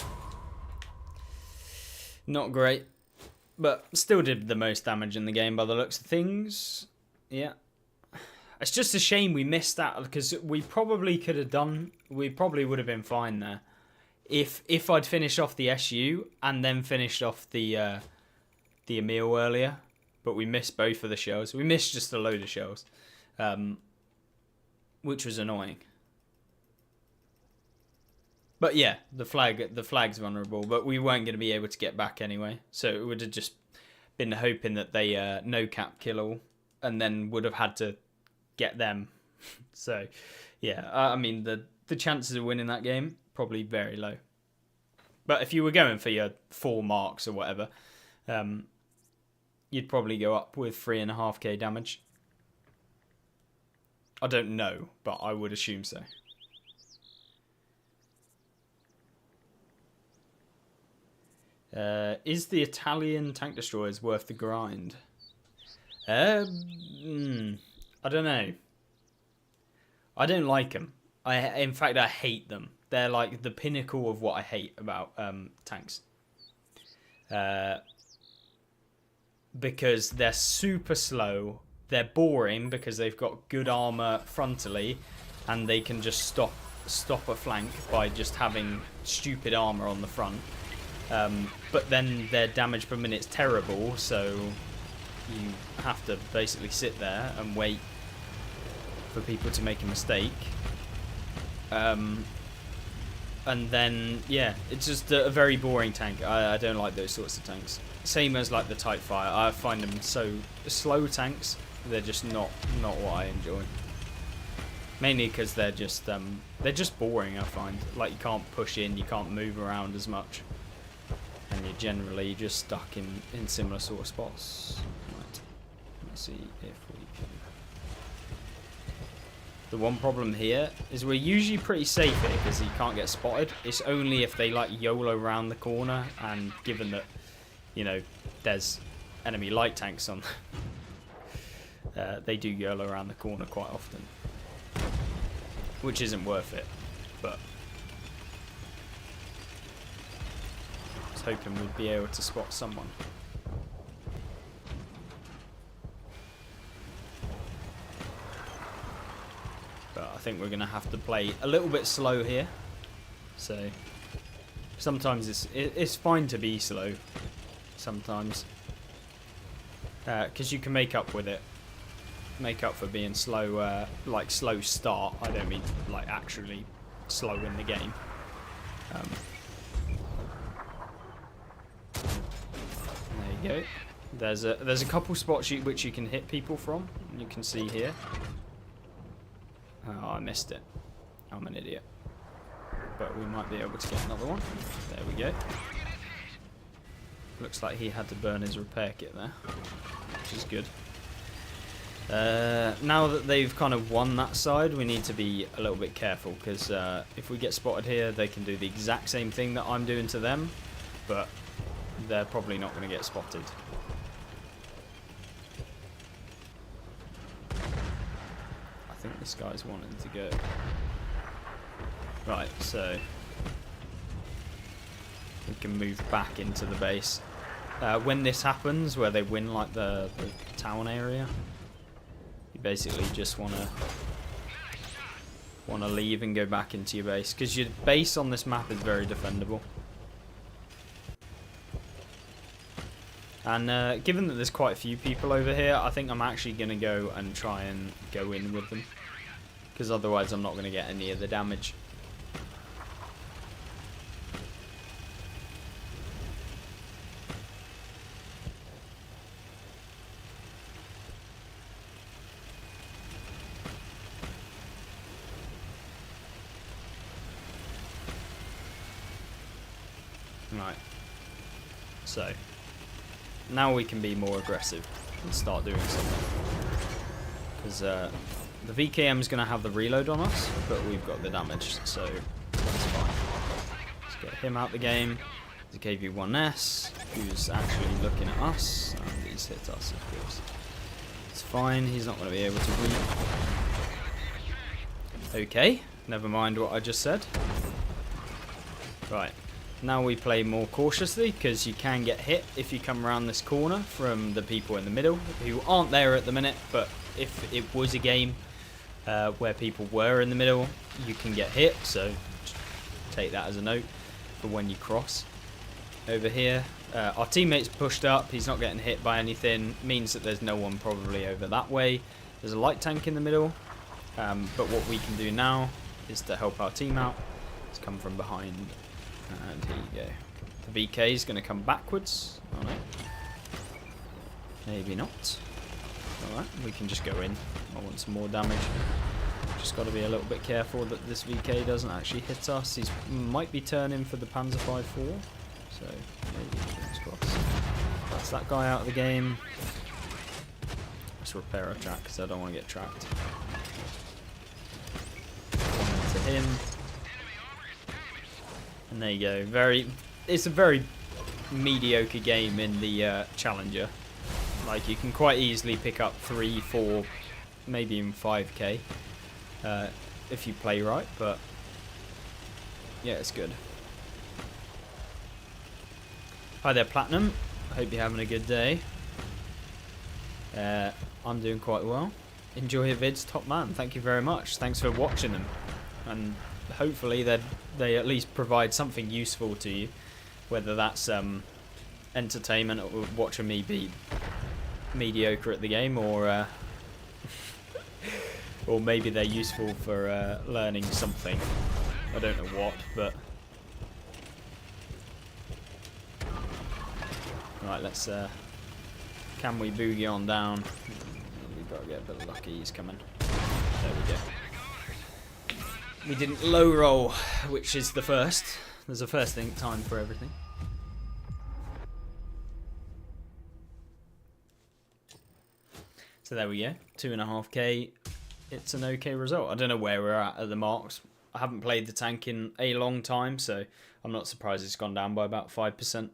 Not great. But still did the most damage in the game by the looks of things. Yeah. It's just a shame we missed that, because we probably could have done... We probably would have been fine there. If I'd finished off the SU and then finished off the Emil earlier. But we missed both of the shells. We missed just a load of shells. Which was annoying. But yeah, the flag's vulnerable, but we weren't going to be able to get back anyway. So it would have just been hoping that they no-cap kill all, and then would have had to get them. So yeah, I mean, the chances of winning that game, probably very low. But if you were going for your 4 marks or whatever, you'd probably go up with 3.5k damage. I don't know, but I would assume so. Is the Italian tank destroyers worth the grind? I don't know. I don't like them. In fact, I hate them. They're like the pinnacle of what I hate about tanks. Because they're super slow. They're boring because they've got good armor frontally, and they can just stop a flank by just having stupid armor on the front. But then their damage per minute's terrible, so you have to basically sit there and wait for people to make a mistake. And then, yeah, it's just a very boring tank. I don't like those sorts of tanks. Same as like the Type Fire. I find them so slow tanks. They're just not what I enjoy. Mainly because they're just boring, I find. Like, you can't push in, you can't move around as much. And you're generally just stuck in similar sort of spots. Right. Let's see if we can... The one problem here is we're usually pretty safe here because you can't get spotted. It's only if they like YOLO around the corner, and given that, you know, there's enemy light tanks on, they do YOLO around the corner quite often. Which isn't worth it, but... hoping we'd be able to spot someone. I think we're going to have to play a little bit slow here. So sometimes it's fine to be slow. Sometimes. Because you can make up with it. Make up for being slow, like slow start. I don't mean like actually slow in the game. There you go. There's a couple spots which you can hit people from. You can see here. Oh, I missed it. I'm an idiot. But we might be able to get another one. There we go. Looks like he had to burn his repair kit there, which is good. Now that they've kind of won that side, we need to be a little bit careful, because if we get spotted here, they can do the exact same thing that I'm doing to them, but they're probably not going to get spotted. I think this guy's wanting to go. Right, so we can move back into the base. When this happens, where they win like the town area, you basically just want to leave and go back into your base, because your base on this map is very defendable. And given that there's quite a few people over here, I think I'm actually going to go and try and go in with them, because otherwise I'm not going to get any of the damage. Right, so now we can be more aggressive and start doing something, because the VKM is going to have the reload on us, but we've got the damage, so that's fine. Let's get him out the game. There's a KV-1S who's actually looking at us, and he's hit us, of course. It's fine, he's not going to be able to win. Okay, never mind what I just said. Right. Now we play more cautiously, because you can get hit if you come around this corner from the people in the middle, who aren't there at the minute, but if it was a game where people were in the middle, you can get hit, so take that as a note for when you cross. Over here, our teammate's pushed up, he's not getting hit by anything, means that there's no one probably over that way. There's a light tank in the middle, but what we can do now is to help our team out. Let's come from behind. And here you go. The VK is going to come backwards. Oh no. Maybe not. Alright, we can just go in. I want some more damage. Just got to be a little bit careful that this VK doesn't actually hit us. He might be turning for the Panzer 5-4. So, maybe fingers crossed. That's that guy out of the game. Let's repair our track, because I don't want to get tracked. One to him. And there you go. It's a very mediocre game in the Challenger. Like, you can quite easily pick up 3, 4, maybe even 5k if you play right, but yeah, it's good. Hi there, Platinum. I hope you're having a good day. I'm doing quite well. Enjoy your vids, top man. Thank you very much. Thanks for watching them. And hopefully they at least provide something useful to you, whether that's entertainment or watching me be mediocre at the game, or or maybe they're useful for learning something. I don't know what, but right, let's can we boogie on down? We've got to get a bit lucky. He's coming. There we go. We didn't low roll, which is the first. There's a first time for everything. So there we go, 2.5k. It's an okay result. I don't know where we're at the marks. I haven't played the tank in a long time, so I'm not surprised it's gone down by about 5%.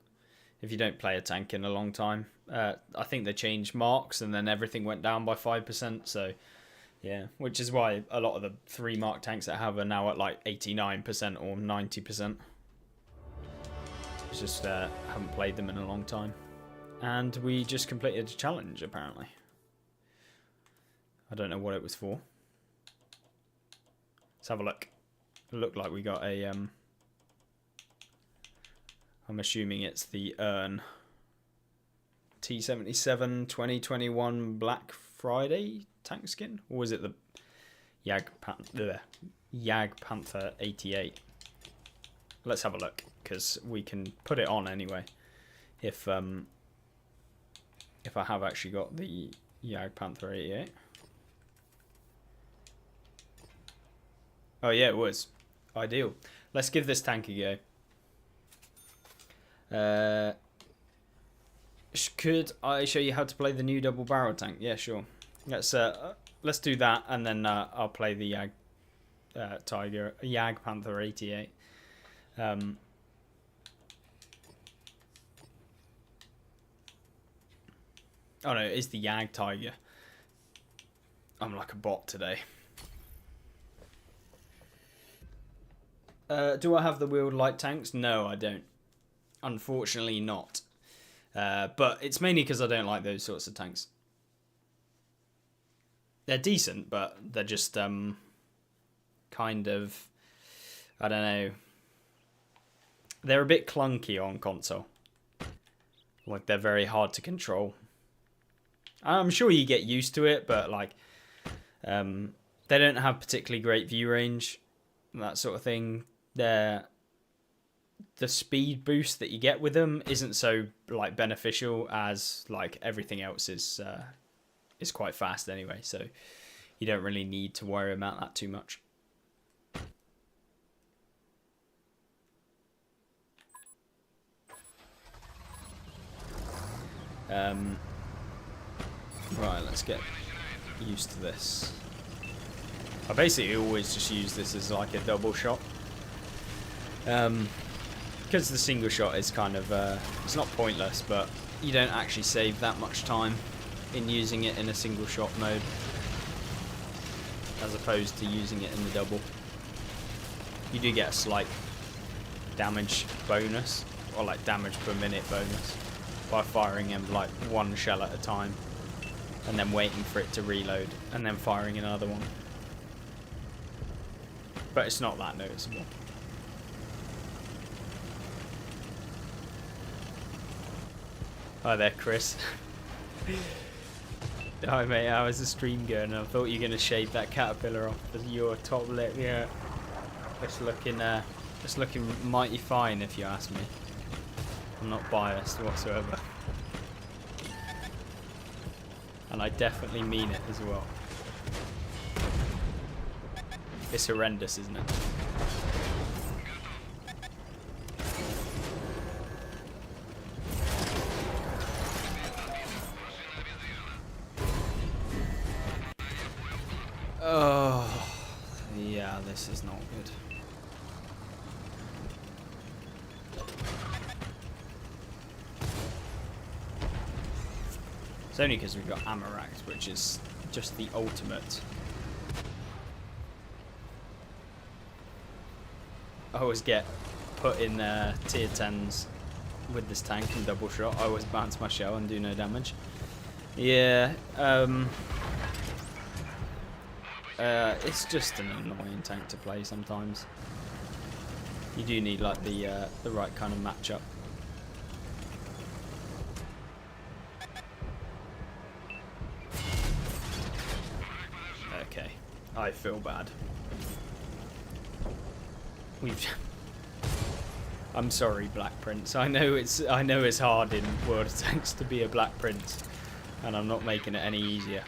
If you don't play a tank in a long time, I think they changed marks and then everything went down by 5%. So yeah, which is why a lot of the 3 mark tanks that I have are now at like 89% or 90%. It's just haven't played them in a long time. And we just completed a challenge, apparently. I don't know what it was for. Let's have a look. It looked like we got a... I'm assuming it's the Urn. T27 2021 Black Friday tank skin? Or was it the Jag Panther 88? Let's have a look, because we can put it on anyway. If I have actually got the Jag Panther 88. Oh yeah, it was. Ideal. Let's give this tank a go. Could I show you how to play the new double barrel tank? Yeah, sure. Let's do that, and then I'll play the Jag Panther 88. Oh no, it is the Jag Tiger. I'm like a bot today. Do I have the wheeled light tanks? No, I don't. Unfortunately not. But it's mainly because I don't like those sorts of tanks. They're decent, but they're just kind of, I don't know. They're a bit clunky on console. Like, they're very hard to control. I'm sure you get used to it, but like, they don't have particularly great view range, that sort of thing. The speed boost that you get with them isn't so like beneficial, as like everything else is quite fast anyway, so you don't really need to worry about that too much. Right, let's get used to this. I basically always just use this as like a double shot. Because the single shot is kind of, it's not pointless, but you don't actually save that much time in using it in a single shot mode, as opposed to using it in the double. You do get a slight damage bonus, or like damage per minute bonus, by firing him like one shell at a time, and then waiting for it to reload, and then firing another one. But it's not that noticeable. Hi there, Chris. Hi mate, how is the stream going? I thought you were going to shave that caterpillar off your top lip. Yeah, it's looking mighty fine, if you ask me. I'm not biased whatsoever, and I definitely mean it as well. It's horrendous, isn't it? Oh, yeah, this is not good. It's only because we've got Amaract, which is just the ultimate. I always get put in tier 10s with this tank and double shot. I always bounce my shell and do no damage. Yeah, it's just an annoying tank to play sometimes. You do need like the right kind of matchup. Okay, I feel bad. I'm sorry, Black Prince. I know it's hard in World of Tanks to be a Black Prince, and I'm not making it any easier.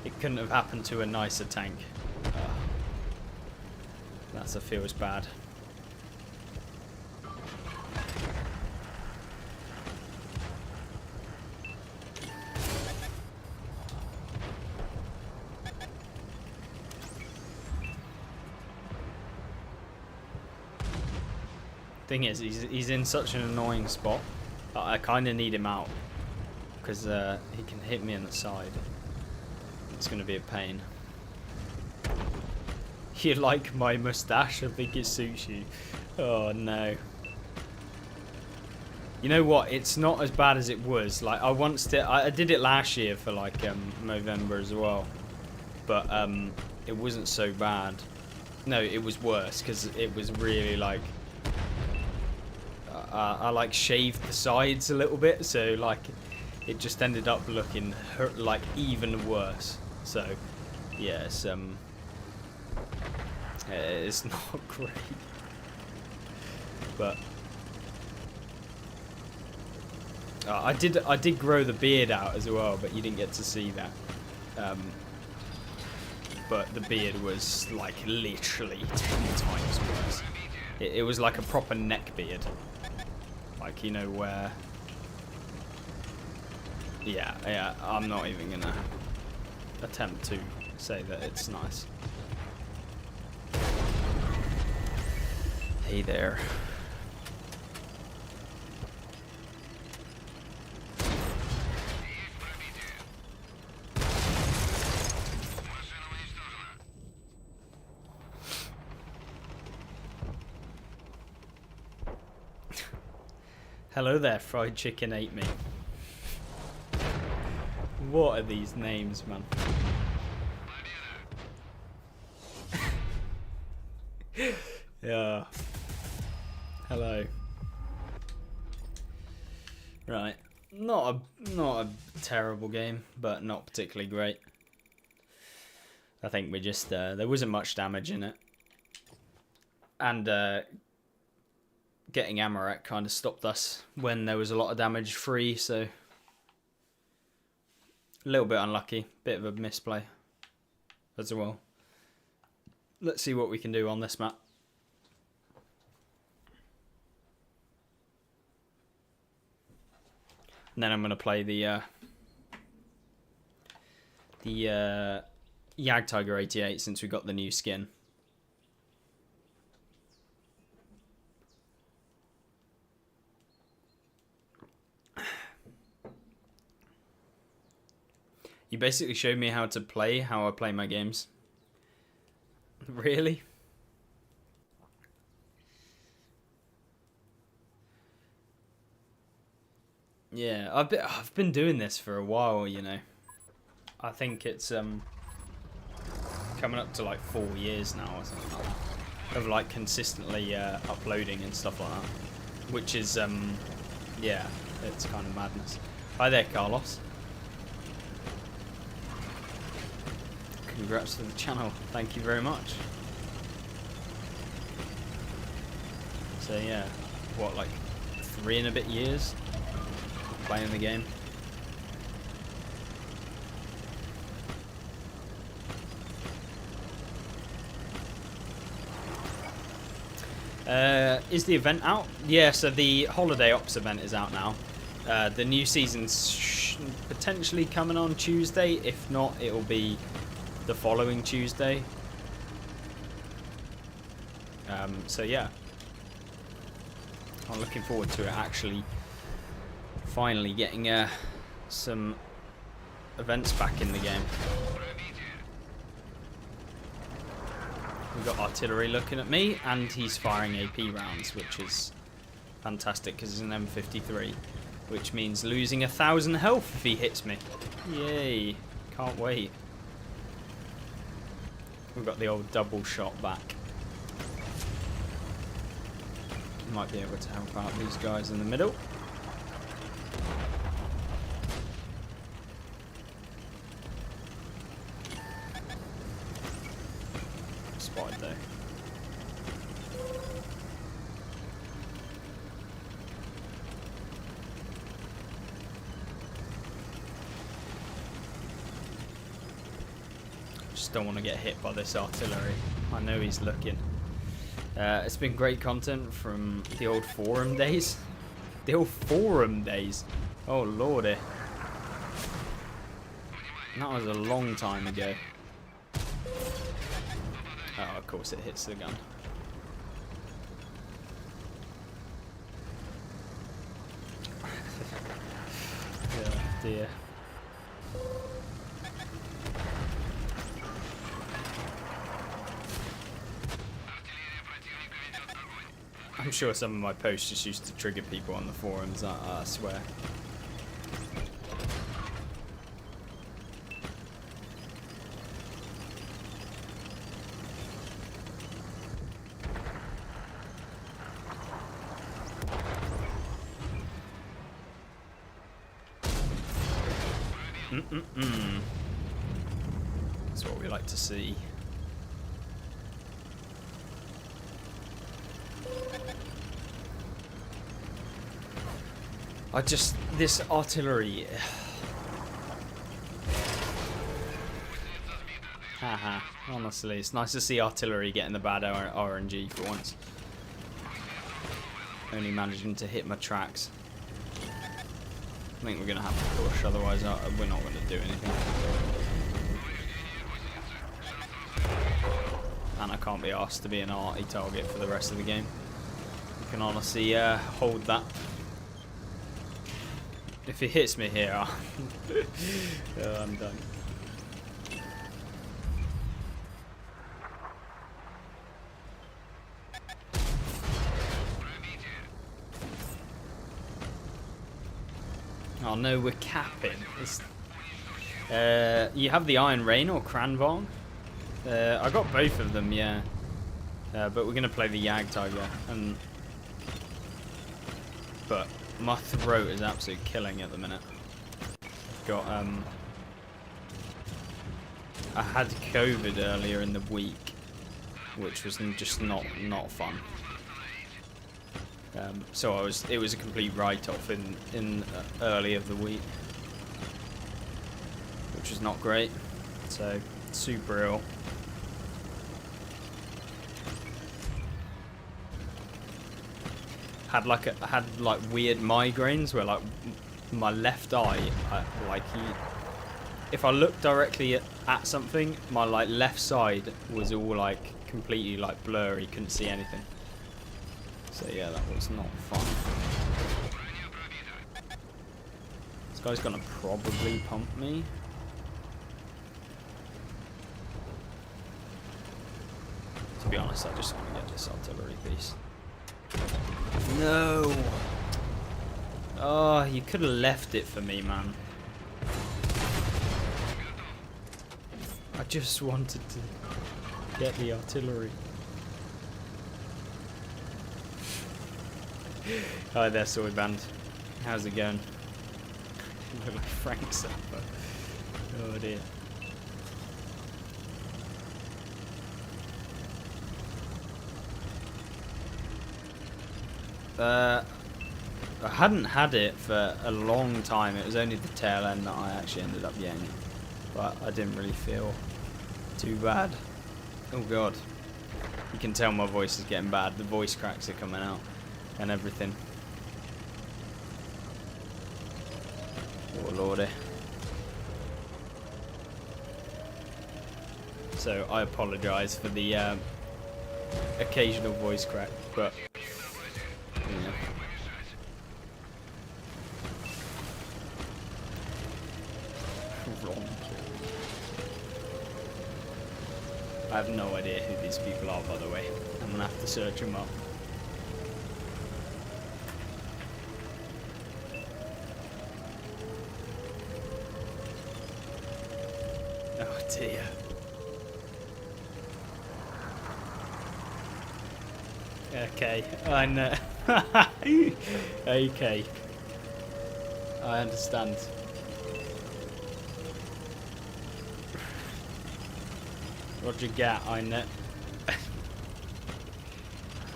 It couldn't have happened to a nicer tank. That's a feels bad. Thing is, he's in such an annoying spot that I kind of need him out, because he can hit me on the side. It's going to be a pain. You like my mustache? I think it suits you. Oh no. You know what? It's not as bad as it was. Like I did it last year for like November as well, but it wasn't so bad. No, it was worse because it was really like I like shaved the sides a little bit, so like it just ended up looking like even worse. So yeah, it's not great, but. I did grow the beard out as well, but you didn't get to see that. But the beard was like literally 10 times worse. It was like a proper neck beard. Like, you know, where... Yeah, I'm not even gonna attempt to say that it's nice. Hey there. Hello there, fried chicken ate me. What are these names, man? Yeah. Hello. Right. Not a terrible game, but not particularly great. I think we just there wasn't much damage in it. And getting Amaret kind of stopped us when there was a lot of damage free, so a little bit unlucky, bit of a misplay as well. Let's see what we can do on this map. And then I'm going to play the Jagdtiger 88 since we got the new skin. You basically showed me how I play my games. Really? Yeah, I've been doing this for a while, you know. I think it's coming up to like 4 years now or something like that, of like consistently uploading and stuff like that, which is yeah, it's kind of madness. Hi there, Carlos. Congrats to the channel. Thank you very much. So yeah, what, like 3 and a bit years playing the game. Is the event out? Yeah, so the Holiday Ops event is out now. The new season's potentially coming on Tuesday. If not, it'll be the following Tuesday. So yeah, I'm looking forward to it actually finally getting some events back in the game. We've got artillery looking at me, and he's firing AP rounds, which is fantastic because it's an M53, which means losing 1,000 health if he hits me. Yay, can't wait. We've got the old double shot back. Might be able to help out these guys in the middle. Spotted though. Just don't want to get hit by this artillery. I know he's looking. It's been great content from the old forum days. The old forum days. Oh lordy. That was a long time ago. Oh, of course it hits the gun. Oh dear. I'm sure some of my posts just used to trigger people on the forums, I swear. That's what we like to see. This artillery. Haha, honestly, it's nice to see artillery getting the bad RNG for once. Only managing to hit my tracks. I think we're going to have to push, otherwise we're not going to do anything. And I can't be asked to be an arty target for the rest of the game. You can honestly hold that. If he hits me here, I'm done. Oh no, we're capping. You have the Iron Rain or Cranvarn? I got both of them, yeah. But we're gonna play the Yag Tiger, but my throat is absolutely killing at the minute. I've got I had COVID earlier in the week, which was just not fun. So it was a complete write-off in early of the week, which was not great. So super ill. Had like weird migraines where like my left eye, if I looked directly at something, my like left side was all like completely like blurry, couldn't see anything. So yeah, that was not fun. This guy's gonna probably pump me. To be honest, I just want to get this artillery piece. No! Oh, you could have left it for me, man. I just wanted to get the artillery. Hi there, Soy Band. How's it going? Look like Frank Zappa. Oh dear. I hadn't had it for a long time. It was only the tail end that I actually ended up getting it. But I didn't really feel too bad. Oh god. You can tell my voice is getting bad. The voice cracks are coming out and everything. Oh lordy. So I apologise for the occasional voice crack, but yeah. Wrong. I have no idea who these people are, by the way. I'm gonna have to search them up. Oh dear. Okay, I know. Okay. I understand. Roger Gat, I know.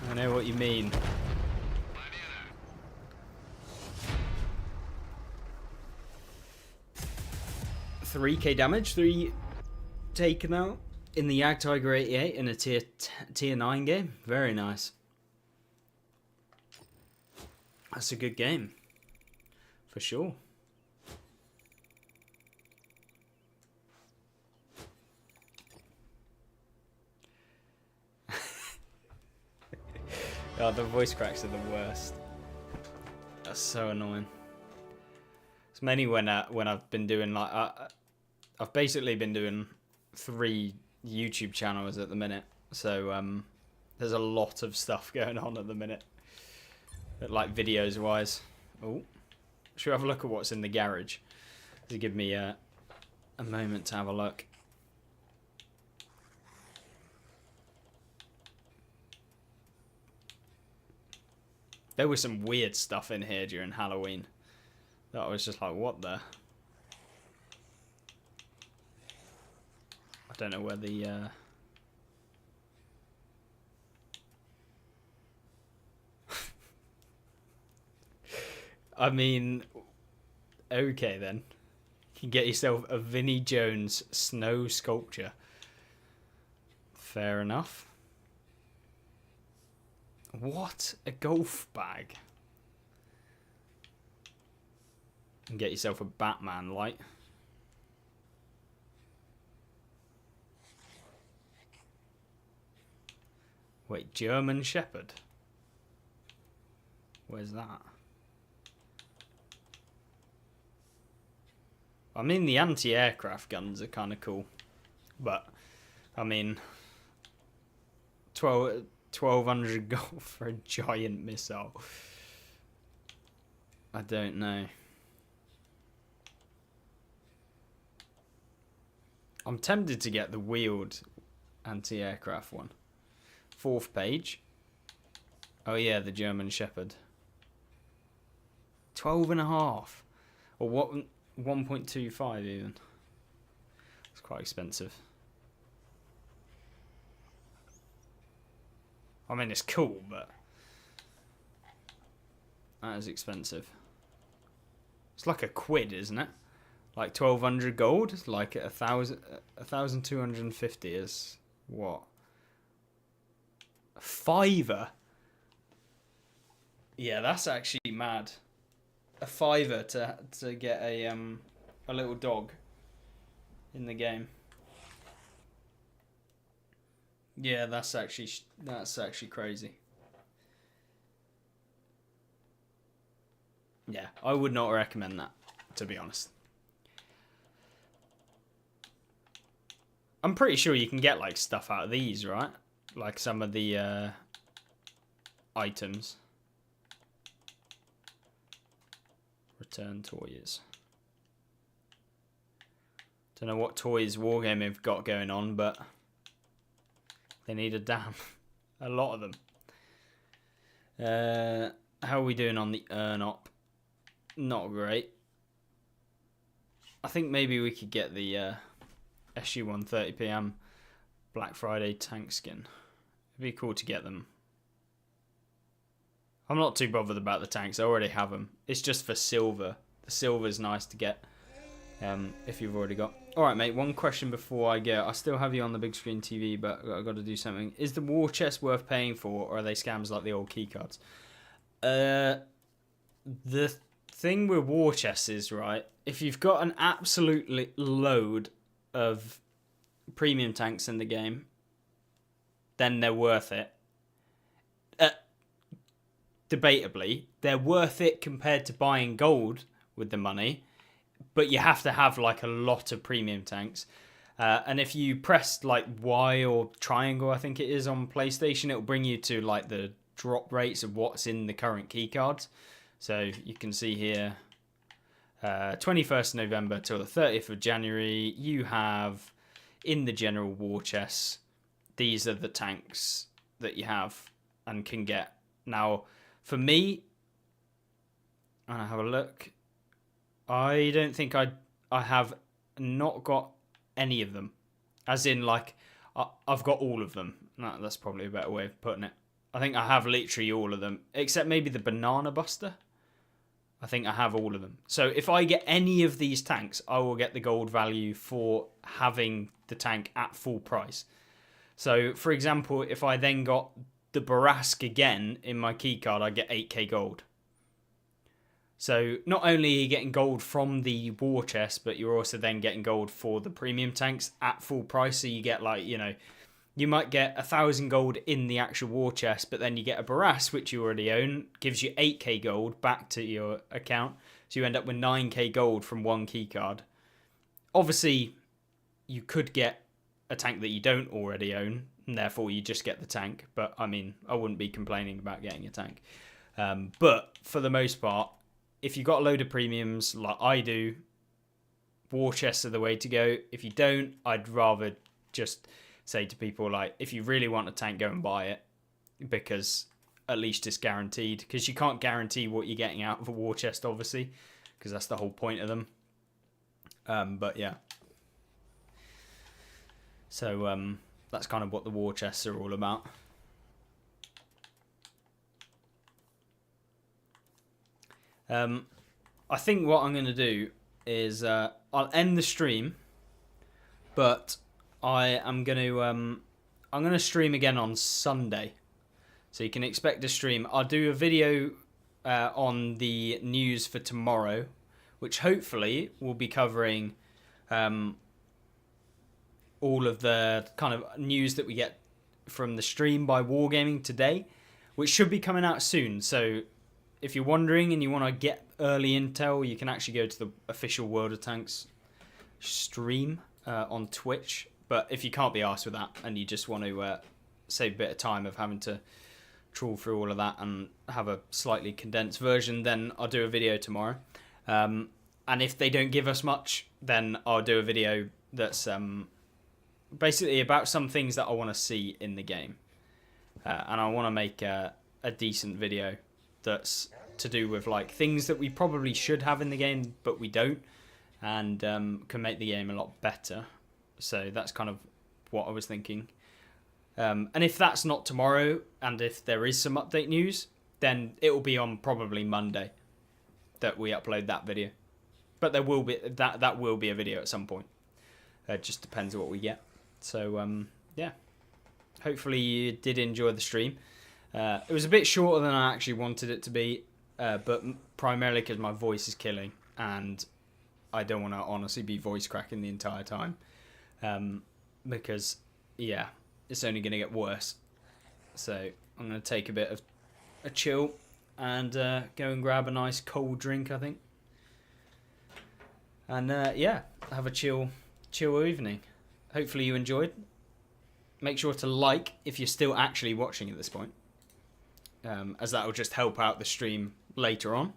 I know what you mean. $3k damage, 3 taken out in the Yag Tiger 88 in a tier 9 game. Very nice. That's a good game, for sure. Oh, the voice cracks are the worst. That's so annoying. It's mainly when I've been doing like I've basically been doing 3 YouTube channels at the minute, so there's a lot of stuff going on at the minute. like videos wise. Oh, should we have a look at what's in the garage? To give me a moment to have a look. There was some weird stuff in here during Halloween. That was just like, what the? I don't know where the... I mean, okay then. You can get yourself a Vinnie Jones snow sculpture. Fair enough. What? A golf bag? And get yourself a Batman light. Wait, German Shepherd? Where's that? I mean, the anti-aircraft guns are kind of cool. But, I mean, 1,200 gold for a giant missile. I don't know. I'm tempted to get the wheeled anti-aircraft one. 4th page. Oh yeah, the German Shepherd. 12.5. Or what? 1.25 even. It's quite expensive. I mean, it's cool, but that is expensive. It's like £1, isn't it? Like 1,200 gold. Like 1,250 is what? A £5. Yeah, that's actually mad. A £5 to get a little dog in the game. Yeah, that's actually crazy. Yeah, I would not recommend that, to be honest. I'm pretty sure you can get like stuff out of these, right? Like some of the items. Return toys. Don't know what toys Wargame have got going on, but they need a lot of them. How are we doing on the earn up? Not great. I think maybe we could get the SU-130 PM Black Friday tank skin. It'd be cool to get them. I'm not too bothered about the tanks. I already have them. It's just for silver. The silver's nice to get if you've already got. Alright, mate. One question before I go. I still have you on the big screen TV, but I've got to do something. Is the war chest worth paying for, or are they scams like the old keycards? The thing with war chests is, right, if you've got an absolute load of premium tanks in the game, then they're worth it. Debatably, they're worth it compared to buying gold with the money, but you have to have like a lot of premium tanks. And if you press like Y or triangle, I think it is on PlayStation, it'll bring you to like the drop rates of what's in the current keycards. So you can see here, 21st November till the 30th of January, you have in the general war chests, these are the tanks that you have and can get. Now, for me, and I have a look, I don't think I have not got any of them. As in, like, I've got all of them. No, that's probably a better way of putting it. I think I have literally all of them, except maybe the Banana Buster. I think I have all of them. So if I get any of these tanks, I will get the gold value for having the tank at full price. So, for example, if I then got the Barask again in my keycard, I get 8k gold. So not only are you getting gold from the war chest, but you're also then getting gold for the premium tanks at full price. So you get like, you know, you might get 1,000 gold in the actual war chest, but then you get a Barask, which you already own, gives you 8k gold back to your account. So you end up with 9k gold from one keycard. Obviously, you could get a tank that you don't already own, and therefore you just get the tank. But, I mean, I wouldn't be complaining about getting a tank. But for the most part, if you've got a load of premiums like I do, war chests are the way to go. If you don't, I'd rather just say to people, like, if you really want a tank, go and buy it, because at least it's guaranteed. Because you can't guarantee what you're getting out of a war chest, obviously, because that's the whole point of them. But yeah. So that's kind of what the war chests are all about. I think what I'm going to do is I'll end the stream, but I'm going to stream again on Sunday, so you can expect a stream. I'll do a video on the news for tomorrow, which hopefully will be covering all of the kind of news that we get from the stream by Wargaming today, which should be coming out soon. So if you're wondering and you want to get early intel, you can actually go to the official World of Tanks stream on Twitch. But if you can't be arsed with that and you just want to save a bit of time of having to trawl through all of that and have a slightly condensed version, then I'll do a video tomorrow. And if they don't give us much, then I'll do a video that's basically about some things that I want to see in the game. And I want to make a decent video that's to do with like things that we probably should have in the game but we don't, and can make the game a lot better. So that's kind of what I was thinking. And if that's not tomorrow, and if there is some update news, then it will be on probably Monday that we upload that video. But there will be that will be a video at some point. It just depends on what we get. So yeah, hopefully you did enjoy the stream. It was a bit shorter than I actually wanted it to be, but primarily because my voice is killing and I don't want to honestly be voice cracking the entire time, because yeah, it's only going to get worse. So I'm going to take a bit of a chill and go and grab a nice cold drink, I think, and yeah, have a chill evening. Hopefully you enjoyed. Make sure to like if you're still actually watching at this point, as that will just help out the stream later on.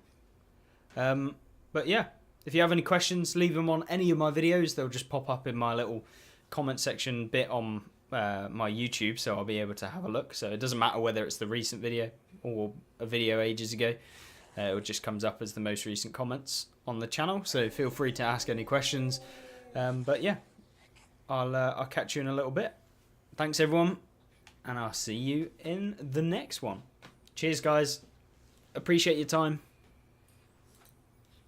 But yeah, if you have any questions, leave them on any of my videos. They'll just pop up in my little comment section bit on my YouTube, so I'll be able to have a look. So it doesn't matter whether it's the recent video or a video ages ago. It just comes up as the most recent comments on the channel. So feel free to ask any questions. But yeah, I'll catch you in a little bit. Thanks everyone, and I'll see you in the next one. Cheers guys, appreciate your time.